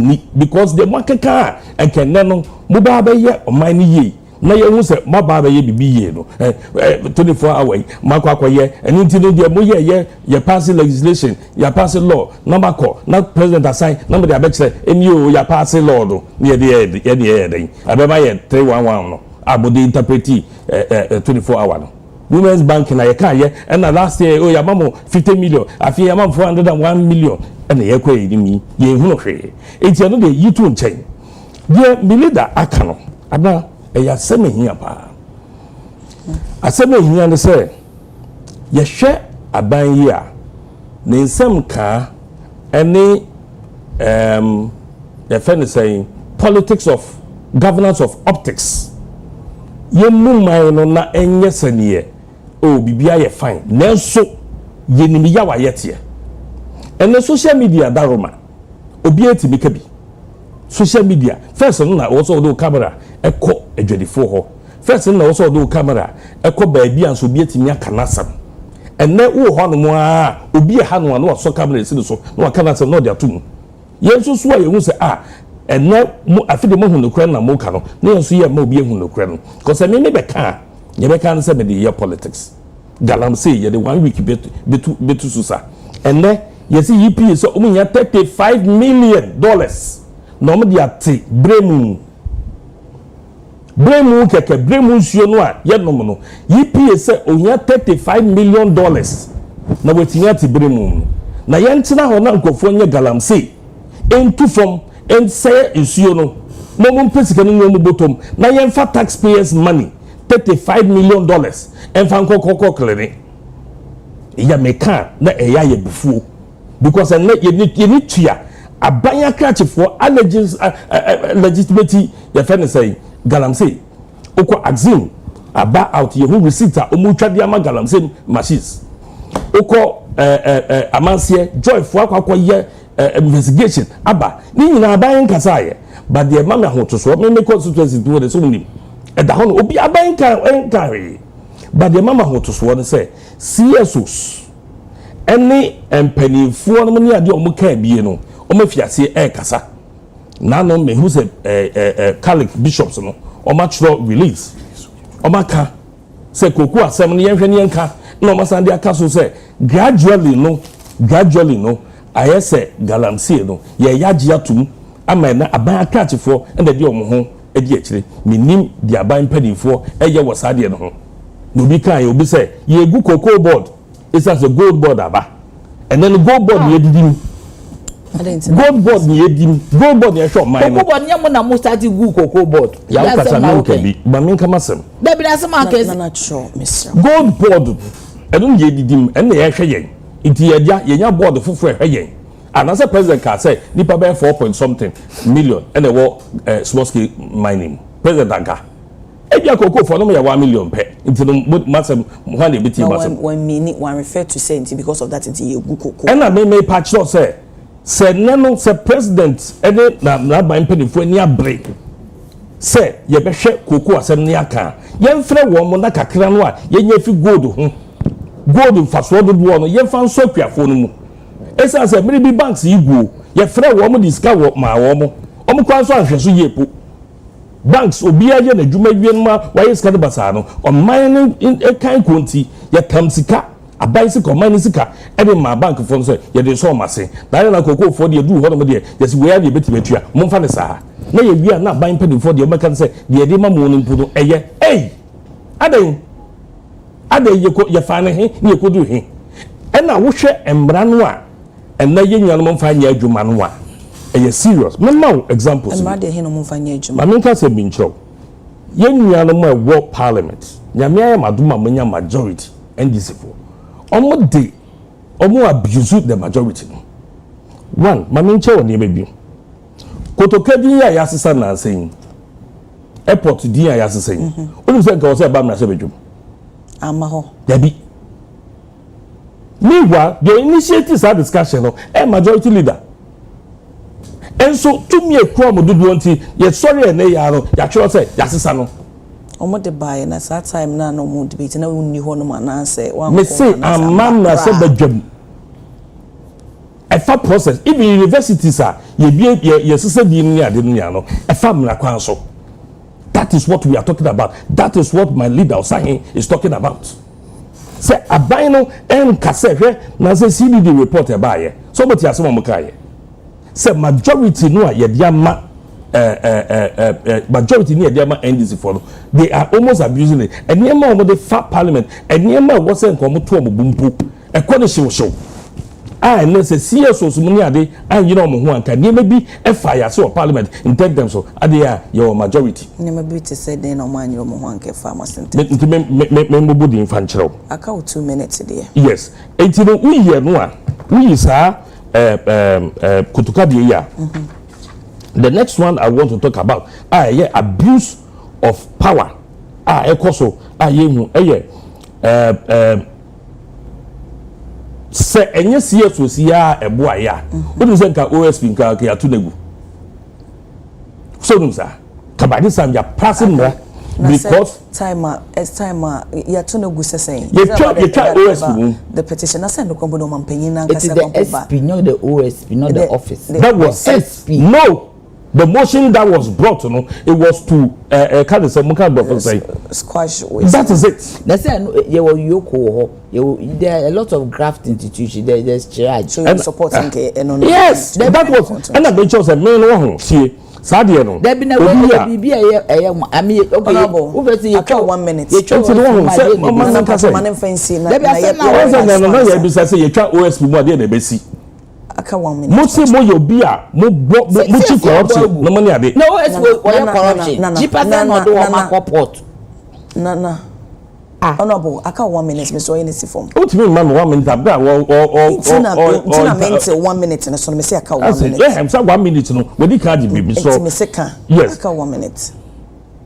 ni because the market car e ken no mo ba be ye o man ni ye na ye hu say mo ba be ye bibi ye no 24 hours makwa ye eni nti no de mo ye pass legislation ya pass law number call na president assign number de abekse eni o ya pass law do ye de abeba ye 311 no abodi interpreti 24 hours no women's bank na ye ka ye and last year oh ya mamo 50 million afi ya mamo 401 million and ye kwa edimi ye hu no hwe enti no de yitu nchen ye milida aka no ada ya semehia pa asemehia ne se ye hwe aban yi a ne nsem ka any the friend is saying politics of governance of optics ye mumai no na enye saniye o bibia ye fine nanso ye nimi ya wa yete ene social media daroma obi etimi ka bi social media first no na also do camera ekọ adwadifo ho first no na also do camera ekọ baabi anso obi etimi aka nasam ene wo ho no mo a obi e ha no na so camera si so na waka na se no de atum yen so so a ye hu se ene mo afide mo hu no kra na mo ka no na yen so ye ma obi hu no kra no because me be ka ye be ka no se me de politics galamsey ye de 1 week betu susa ene ye see EP so o nya $35 million no mo de ate bremu keke bremu nsuo no a ye nom no EP se o nya $35 million na wetinya ate bremu na ye ntena ho na nkofo nya galamsey ento from and say nsuo no mo pesika no mo botom na ye mfa taxpayers money $35 million and fan kokoko klene ya meka na eya ye bufuo because and ye ni tua abanya krachefo legitimacy ya fene say galamsey okọ axin aba out ye who receipt a omutwade ama galamsey machines okọ amansie joy fo akwa ye investigation aba ni nyina aban kasa ye but the mama hotoso me constituency do the so nim da ho no obi aban kan enkarry but the mama hotoso no say CSOs any empanifo no ne ade o mo ka bie no o ma fiase kasa na no me who say Catholic bishops no o ma tro release o ma ka say koku asem no yenhwe ne yenka na o ma sande aka so say gradually no ayese galamsey no ye yaji atum ama na aban akachefo na de o mo ho edi akire minim di aban padifo eye wasade no ho no bi kan ye obi say ye gu cocoa board is as a gold board aba and then the gold board ye didim gold board ye didim gold board ye show mine cocoa board nyamo na mo start gu cocoa board ya ukasa na ukabi ba min kama sem da bi na sem akes na sure Mr. gold board edun ye didim en na ye hwe yen inti ye dia ye nya board fufure hwe yen and as a president can say nipa be 4 million and they were small scale mining president anka ebia cocoa for no me 1 million pe into no massive one dey biti massive one refer to say because of that into ye gu cocoa and na me patch no say no say president any na ban penifo ani abre say ye be hwe cocoa asem ne aka ye mfre wo mo na kakra no a ye nya fi gold ho gold faso do no ye fa nso akuafo no mu esa say maybe banks igwo ye frɛ wo mo diska wo ma wo mo kwa so ahwɛ so yepo banks obi aye na dwuma wien ma wa yeska de basa no o man e kan konti ye tam sika abai sika o man sika e de ma bank fo so ye de so mase dan na kokofo fo de du ho no mo de ye se we ya de betibetua mo mfa ne saa na ye wi na ban pedifo de o meka se de de ma mo no mpu no eye adai ye fa ne he ne ye kodu he e na wo hwɛ embra no a and na ye nyanom mfa nya adwuma no a e serious me ma examples ma de he no mfa nya adwuma ma menka se binchro ye nyanom a wo parliament nyame aye madoma manya majority NDC for omo abuse the majority no one ma menche woni e bi kotokadi ya yasesa na asen airport din ya yasesa yin onu se nka o se ba mra se bedwum ama ho dabi meanwhile the initiatives are discussion no majority leader and so to me ekro mo dodo nti ye sorry na ya no ya chiro say ya sesa no omo de buy na that time na no mo debate na wonni ho no ma na say wan me say amam na say badwam efa process even universities are ye sesa di ni ade ni ano efa mra kwan so that is what we are talking about that is what my leader Osahin is talking about. Say abino kase hwe na say CDD report e baaye so but ya some mokaye say majority no ye dia ma majority no ye dia ma NDC for they are almost abusing it and niam ma the fat parliament and niam ma wo say nko mo to mo bumpu e ko ne hyew and say CSO so muni ade and you know mo ho anka niam bi e fire so parliament in them so ade ya your majority niam bi to say den no man you mo ho anka farmer center me mo bodi fan kyerɛw aka 2 minutes there yes enti no uye no a uyi sa kutuka de ya the next one I want to talk about abuse of power ekoso yehu se enye CSO sia ebo aya odu se nka OSP nka ya tunegu so num sa kabadi sam ya passing mra because time ya to no gusa saying you try OSP the petition I send no kombo no mampanyin na kasa kombo ba. It is the SP, not the OSP, not the office. That was SP. No. The motion that was brought, you know, it was to squash. That is it. That's there are a lot of graft institutions. There's charge. So you're supporting yes, that was. And the chose a main one. See, Sadia no. There been a way. I mean, okay. I got 1 minute. You chose the aka 1 minute. Mo say mo yo bi a mo chi corruption no money ade. No, it's corruption. Cheaper than no do o port. Na. Honorable, aka 1 minute me so any si form. What me man 1 minute abda Tina mente 1 minute na so me say aka 1 minute. Yeah, am say 1 minute no. We di card bibi so. Me say kan. Yes. Aka 1 minute.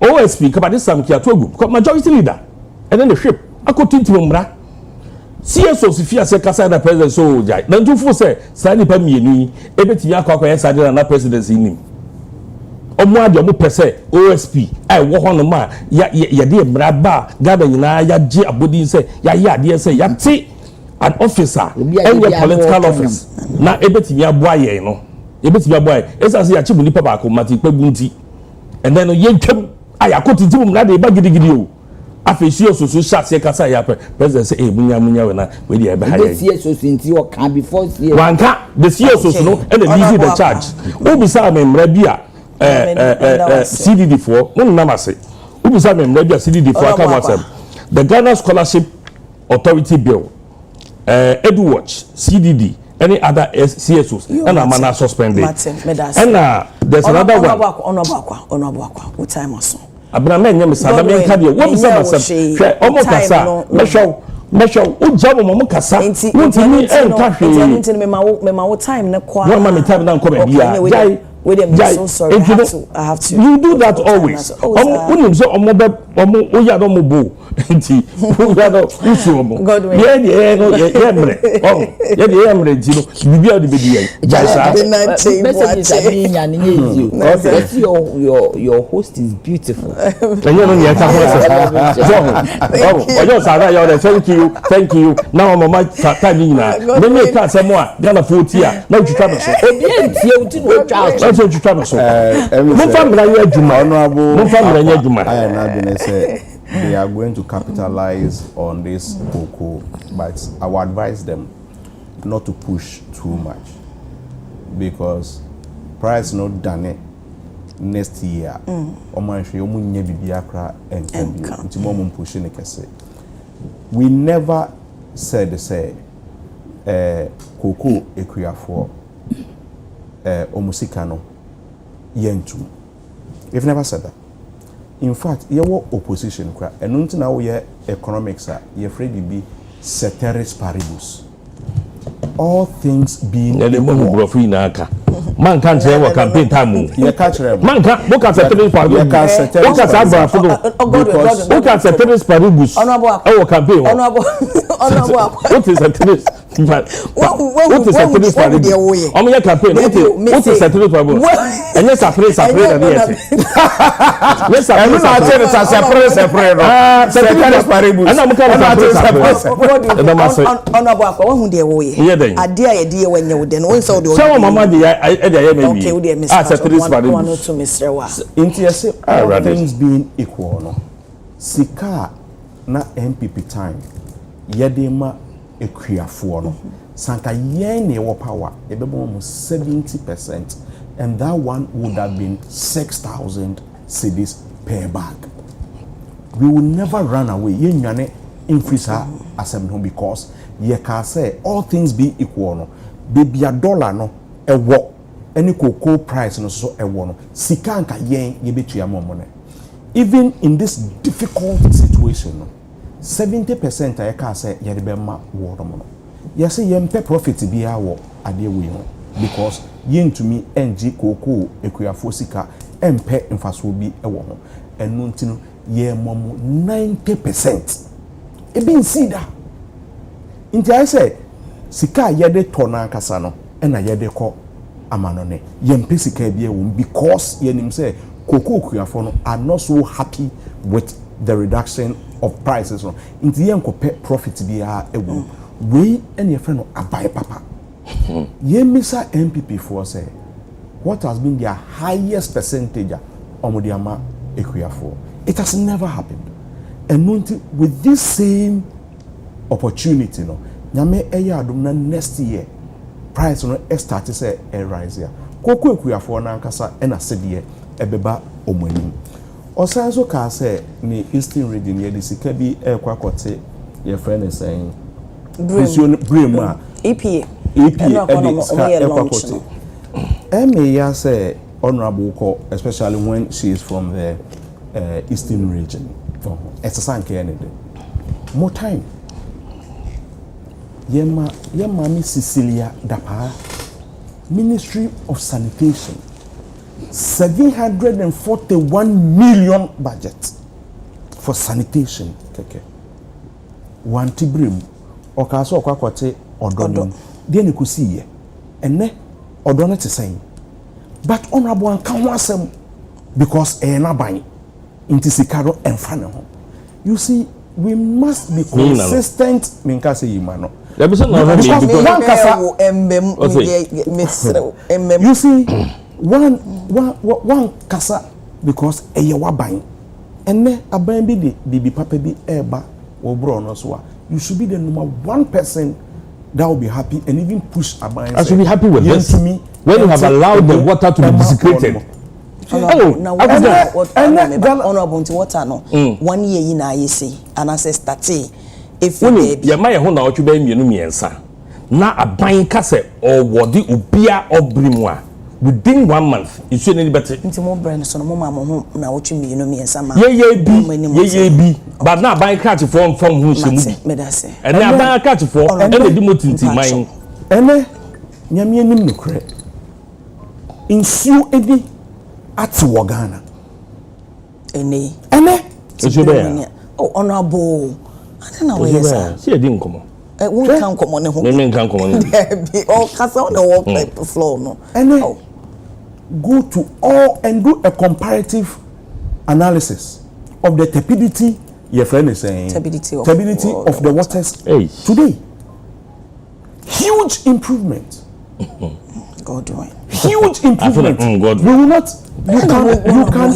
OSP kabade sam ki atogu. Majority leader. And then the ship. Akotinti mra. CSO Sifia se kasa na president so jai na ntufu se sa nipa mienu ebetimi akwa yesa de na presidency nim omo ade omo pese OSP ai wo hono ma ya de mraba gada nyina ya je abodin se ya ade se ya ti an officer and your political office na ebetimi aboa ye no ebetimi aboa esa se ya chibu nipa ba ko mati pegunti and then ye twem ai akoti mum na de ba gidigidi o afeshi so share kasa ya president say munya we na we dey be higher the CSO inti o can before CSO wanka the CSO no and the the charge who be say memra bia CDD4 no na mase who be say memra bia CDD4 aka wasem the Ghana Scholarship Authority Bill Edwatch CDD any other CSOs and amana suspended and there's another one onobakwa what time aso Abraham nyame sada me nka de wo bi sama sam hwe omo kasa meshow o jabo mo kasa wontimi enka hwe ntini me ma wo time na kwa no ma me time na nko ba bia jai wait I'm so sorry I have to you do that always omo so omo o ya do mo bo nti o ya do usu omo ye no ye mre omo ye mre nti no bibia de bedi yen jai sa your host is beautiful and you know you can thank you now mama time ni na me make ka say mo a Ghana 40 a na utwa no so obi entie uti no twa so utwa no so mo fa mra ye adwuma honorable mo fa mra ye adwuma I am not going to say they are going to capitalize on this cocoa, but I would advise them not to push too much because price not done it next year. We never said cocoa equia for omusikano yentu. We've never said that. In fact, your opposition and until now economics are you're afraid to be ceteris paribus. All things being man can't say what campaign time. Man can't look at ceteris paribus. Look at ceteris paribus. Our campaign. What is ceteris? What is ceteris paribus? On your campaign. What is ceteris paribus? And yes, I pray. Yes, I pray. Ceteris paribus. And I'm Adia idea when you then once all the so mama okay we miss to Mr. Wa into things being equal no sika na MPP time yedema ekuafo no sanka yen ne wo power ebebo mo 70% and that one would have been 6,000 cedis per bag. We will never run away yenwane increase her assembly because ye can say all things be equal no baby a dollar no e wo any cocoa price no so e wo no sika nka yen ye betua money even in this difficult situation no 70% I can say ye be ma wo no ye say ye mpe profit bi a wo ade we no because yen to me NG cocoa ekuafo sika empe mfaso bi e wo no enu ntino ye momo 90% e bin see that. Inti I say sika yede tona kasa no na yede ko amanone yempe sika bia wo because yenim say cocoa kuafo are not so happy with the reduction of prices no nti yen ko profit bia ewu we any friend no abai papa ye misa MPP for say what has been their highest percentage omodiama ekuafo. It has never happened. And with this same opportunity no nyame eya adom na next year price no start to say rise here koko ekuafo na nkasa na sedie ebeba omani osan so ka say ni eastern region ye de sika bi ekwa kote ye friend is saying Brema EPA ekwa kote ya say honorable ko especially when she is from the eastern region exercise ke any more time Yema mi Cecilia Dapa, Ministry of Sanitation, 741 million budget for sanitation. Okay. One tibrim, okaso okwakwate odono. Dia ne kusi ye. Ene odono te saying. But honorable anka wasem because na ban inti sikaro enfane ho. You see, we must be consistent. Minka say imano. You see, one kasa because wabain and ne aban bi de bibi papa bi eba wo bro no so you should be the number one person that will be happy and even push aban. I should be happy with this when you have allowed the water to be desecrated. Now honorable to water no 1 year in I say and I say start if you my ho na otwe ba mienu miensa na aban kase or wodi obia obrimwa within 1 month you any better nti mo brand so no mo ma mo ho na otwe mienu miensa ma ye bi but na aban catch from hu shemu me da say and na aban catch for and the motinti man ene nyame anim nokre insu edi ati wogana ene oh honorable I don't know where you are. See, I didn't come on. We can't come on the home. Women can't come on. Oh, cast on the wall paper floor, no. And go to all and do a comparative analysis of the turbidity. Your friend is saying turbidity of the waters today. Huge improvement. God doing. Huge improvement. We will not. You can.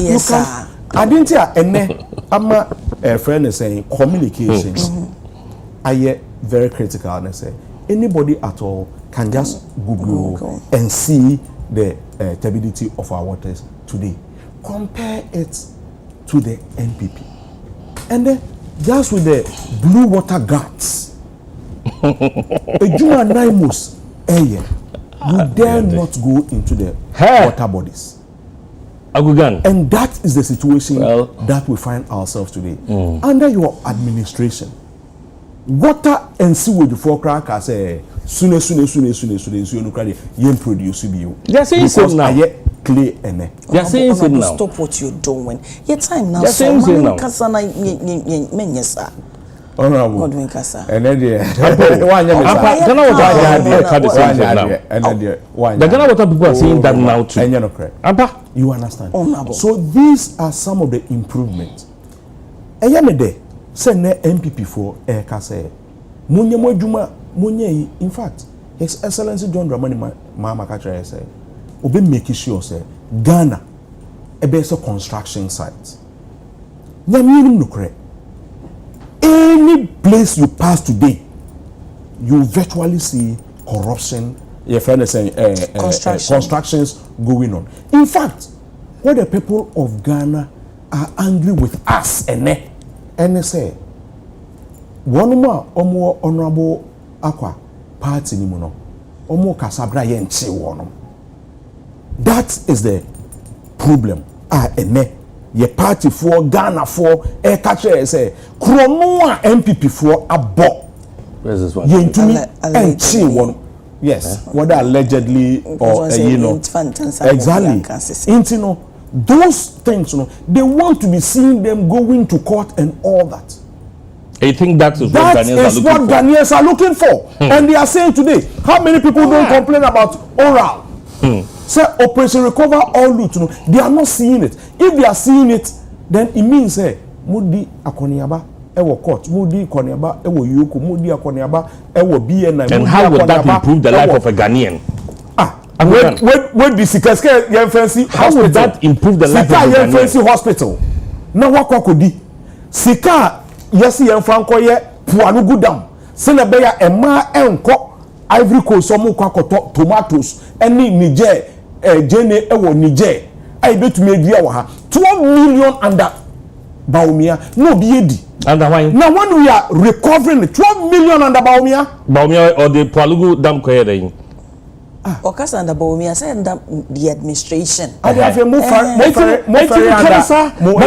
I didn't hear ama a friend is saying communications are very critical and I say anybody at all can just Google and see the turbidity of our waters today. Compare it to the NPP and then just with the blue water guards a Juma Naimus you dare not go into the water bodies. And that is the situation that we find ourselves today. Under your administration, water and sewage for crackers say sooner you produce you. They're saying so now. Clay and they're saying so now. Stop what you're doing. Your time now. They're saying so now. Honorable. God win kasa. And then the Ghana water people are saying that now too. You understand? Honorable. So these are some of the improvements. Eyamede say ne MPP for kasa. Munye mo adwuma munye in fact His Excellency John Dramani Mahama Kachara say obi make sure say Ghana a better construction site. Nyaminim nukre. Any place you pass today, you virtually see corruption. Your friend is saying constructions going on. In fact, what the people of Ghana are angry with us and they say, one more honorable aqua party ni muno, omo kasabra yenche wono. That is the problem. Ye party for Ghana for catch say Kronoa MPP for abo. Where's this one? One. Yes, whether allegedly or exactly. Those things, they want to be seeing them going to court and all that. I think that is what Ghanaians are looking for. And they are saying today, how many people don't complain about oral? Say Operation Recover All Loot, they are not seeing it. If they are seeing it, then it means say Mudi Akoniaba ewo court, Mudi Akoniaba ewo Yoko, Mudi Akoniaba ewo BNI. And how would that improve the life of a Ghanaian? When the Sikaske Yemfensi how would that improve the life of a Ghanaian? Yemfensi Hospital. Now what kodi? Sika yesi Yemfranko ye Puanugu Dam. Senebeya ema enko Ivory Coast omo kwakoto tomatoes any Niger jene ewo Niger. I bet me dia wa ha 12 million under Baumia no be edi. Under why? Now when we are recovering 12 million under Baumia or the Pualugu Dam koyere. Okasa under Baumia say under the administration. But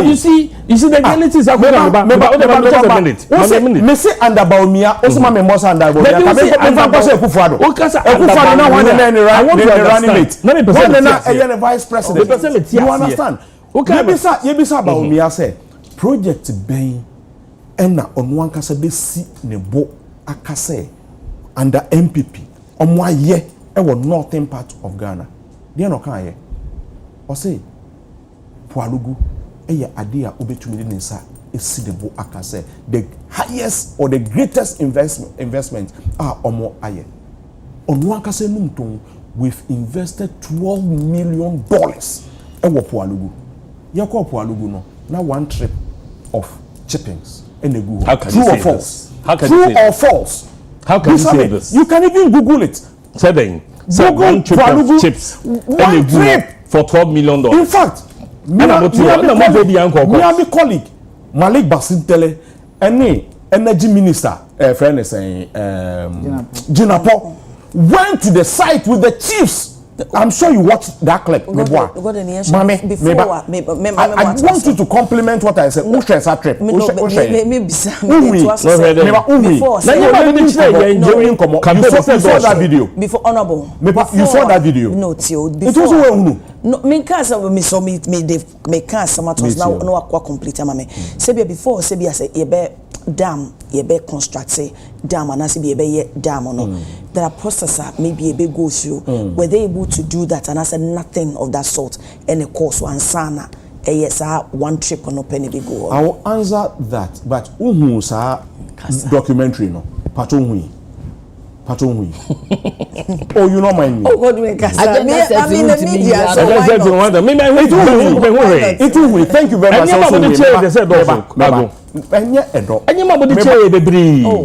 you see the reality is that me say under Baumia also my member under Baumia. I want to understand. Vice president. You understand? Yebisa Baumia say project ben ena onwan kasa be si nebo akase under MPP omwa ye ewo northern part of Ghana. They no kan ye. O say Pualugu eye ade a obetumi de nsa esi nebo akase the highest or the greatest investment omo aye. Onwan kasa numton we've invested $12 million ewo Pualugu. Ye ko Pualugu no na one trip of chippings in the Google. True or false? True or false? How can you say this? You can even Google it. Say one trip of chips one trip for $12 million. In fact, me and my colleague Malik Basintele, any energy minister, friend is saying, Jinapo, went to the site with the chiefs. I'm sure you watched that clip. I want you to compliment what I said. You saw that video. Before honorable. You saw that video. No, Tio. It was well. No, me can't me so me can't some now no akwa complete mama. Sebia before sebia say yebe dam yebe construct dam and say yebe dam or no. There are processor maybe a big go through. Were they able to do that? And I said nothing of that sort. Any course one sana. Yes, one trip on no penny big go. I will answer that, but sa documentary no patonhui. Oh, you know my name. Oh, God, we can. I mean, the media. It will. Thank you very much.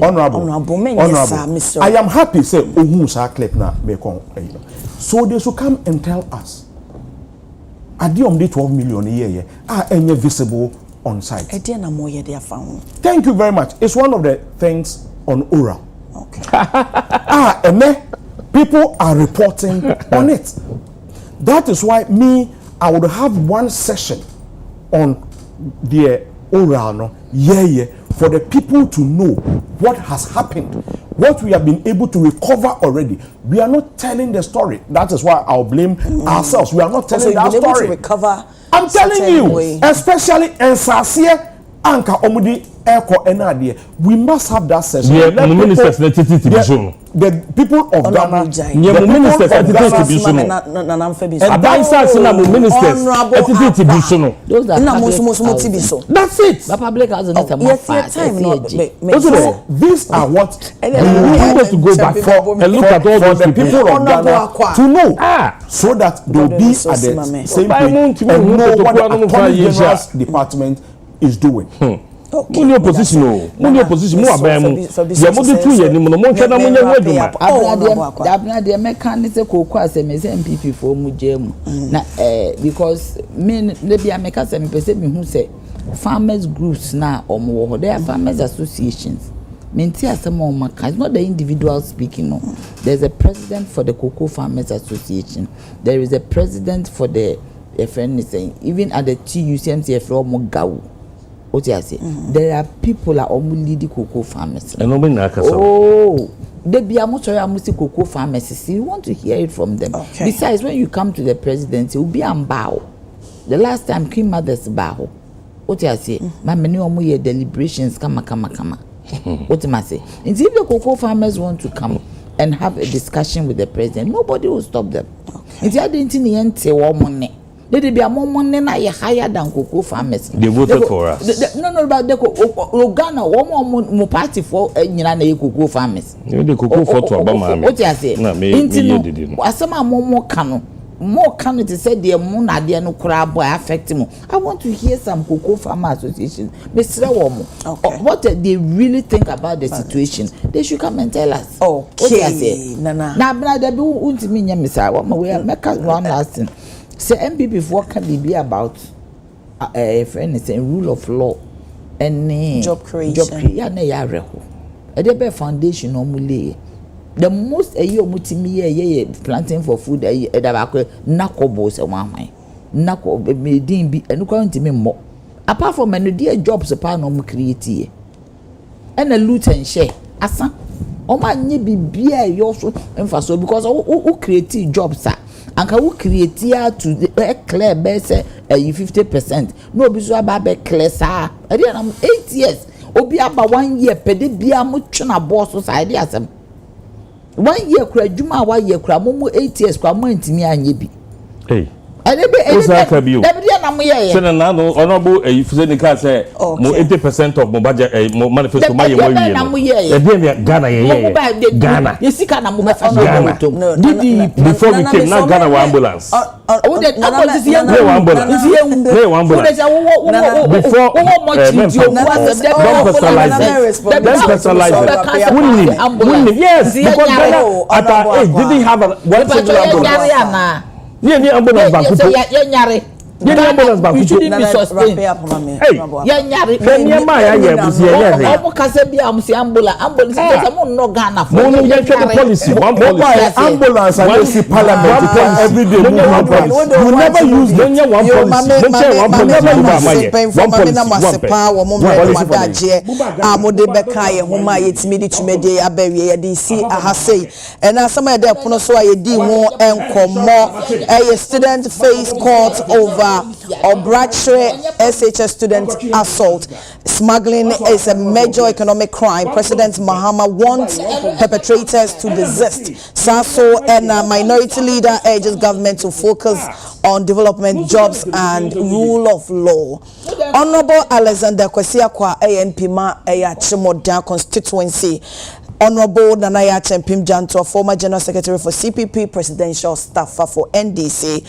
Honorable. I am happy say clip na so they should come and tell us. Adiom de 12 million a year any visible on site. Thank you very much. It's one of the things on oral. Okay. And then people are reporting on it. That is why I would have one session on the oral for the people to know what has happened, what we have been able to recover already. We are not telling the story. That is why I'll blame ourselves. We are not telling that story. To recover I'm telling you, especially in Sasia. Anka omudi eko enadie. We must have that session. The people of Ghana, that's it. These are what we want to go back for and look at all those people of Ghana to know, so that they'll be at the same page and know what the Attorney General's department is doing. Money opposition, more about them. You are more 2 years. You more than a the mechanism as a MPP for Mujem. Because men, maybe I make us a person who say farmers groups now or more. They are farmers associations. Mentia some more. It's not the individual speaking. No, there's a president for the Cocoa Farmers Association. There is a president for the friend is saying even at the TUCMC from Gau. What I say? There are people that only lead cocoa farmers. Oh, they be a much cocoa farmers. You want to hear it from them. Okay. Besides, when you come to the presidency, it will be on bow. The last time Queen Mother's bow. What I say? My many omu deliberations come. What am I say? And if the cocoa farmers want to come and have a discussion with the president, nobody will stop them. Okay. Nti adenti ne yente wo mo ne. They be a moment na ye higher than cocoa farmers. They voted for us. No, but the Ghana, one more party for nyina na cocoa farmers. The cocoa for to Obama. What you say? Na me did. Asama more cano to say the moon na there no crab boy affect me. I want to hear some cocoa farmer association. Mr. Womo. What they really think about the situation. They should come and tell us. Okay. Nana. Na there be untimi nya Mr. Womo we make one last thing. Say MPP for can be about friend is a rule of law and job creation. Yeah, na ya reho. Be foundation normally. The most a year mutimi ye planting for food edabakwe nakobo se wanwan. Nako be din bi enu kwa ntimi mo. Apart from any dear jobs upon no create and a loot and share. Asa. O ma nye bibia e yo so emfaso because who create jobs are. And can we create here to clear best 50%? No, be so about clear, sir. I didn't 8 years. Obi about 1 year, pedi bia muchuna boss society as 1 year, cry Juma, 1 year, cry Momo 8 years, cry more into me and ye be. Hey. And they be so now honorable if you can say more 80% of my budget manifesto my Ghana you see Ghana before we came now Ghana ambulance yes because Ghana didn't have one single ambulance. Ni ambulance ba kuto. Ye nyare. Ni ambulance ba kuto. Hey, ye nyare. Ni ma ya ye busi ye ye. Omo kase bi am si ambulance se mo no Ghana for. Mo no ye try policy, one policy. Ambulance and see parliament every day. You never use one policy. One policy. Amode beka ye homa yetimi di tumede abawie ye di si ahasei. Ena sama de pono so aye di ho enkomo a student face court over Obrachre SHS student assault. Smuggling is a major economic crime. President Mahama wants perpetrators to desist. Sasso and minority leader urges government to focus on development, jobs and rule of law. Honorable Alexander Kwesiakwa ANP ma Ayachimoda constituency. Honorable Nanaya Chempim Janto, former General Secretary for CPP, Presidential Staffer for NDC.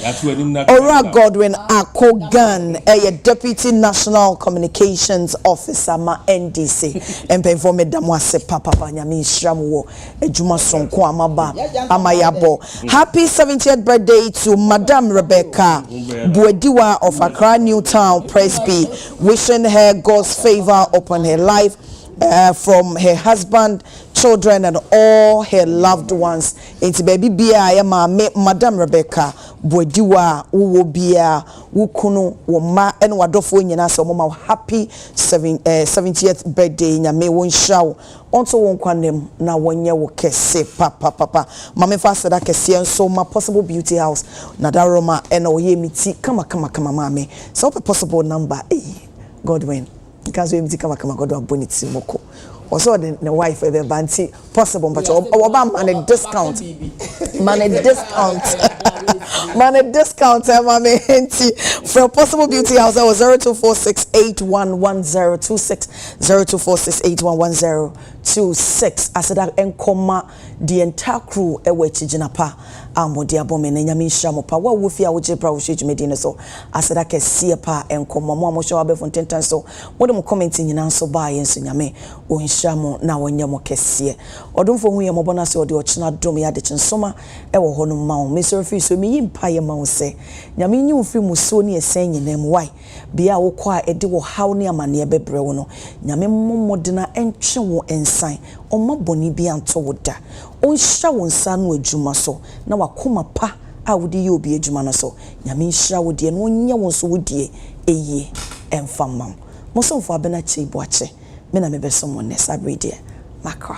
Ora Godwin Akogan, a Deputy National Communications Officer, ma NDC. Empe for me damwase papa nyami shramuwo ejuma sonko amaba amayabo. Happy 70th birthday to Madam Rebecca Buediwa of Accra Newtown Presby, wishing her God's favor upon her life. From her husband, children, and all her loved ones. Into baby Bia, Madam Rebecca, Buediwa, Uwobia, Wukunu, Woma, and Wadofo Yena, so mama happy 70th birthday. Nyame won show. Also won kwanem na wonye wo kese papa. Mame fast that kese so my possible beauty house. Nadaroma and oye miti kama mame. So possible number Godwin. Because we mti kama God wa boniti moko. Also the wife the banti possible but oba man a discount. Man a discount mama enti for possible beauty house that was 0246811026 0246811026 as that enkoma the entire crew ewe chijinapa amodi abome na nyame nhyiamo pa wa wo fia wo jebra wo hwedwumedi ne so as that kese pa enkoma mo amhwa wa be fontentan so wo dem comment nyina so ba ye nso nyame wo nhyiamo na wonyamo kese odomfo hu ye mobona se ode ochina dom ya de chinsoma ewo ho no ma wo mesofi so mi yimpa ye ma wo se nyame nyi wo fi muso ne esen nyina mu wai bia wo kwa ede wo haw ne amane bebre wo no nyame mmodena entwe wo ensan oma boni bia nto wo da onhya wo nsa no adwuma so na wakoma pa a wodi ye obi adwuma no so nyame nhya wo de no onye wo so wodie eye emfamam mo so mfo abena chei bo ache me na me beso mo ne sabre de makra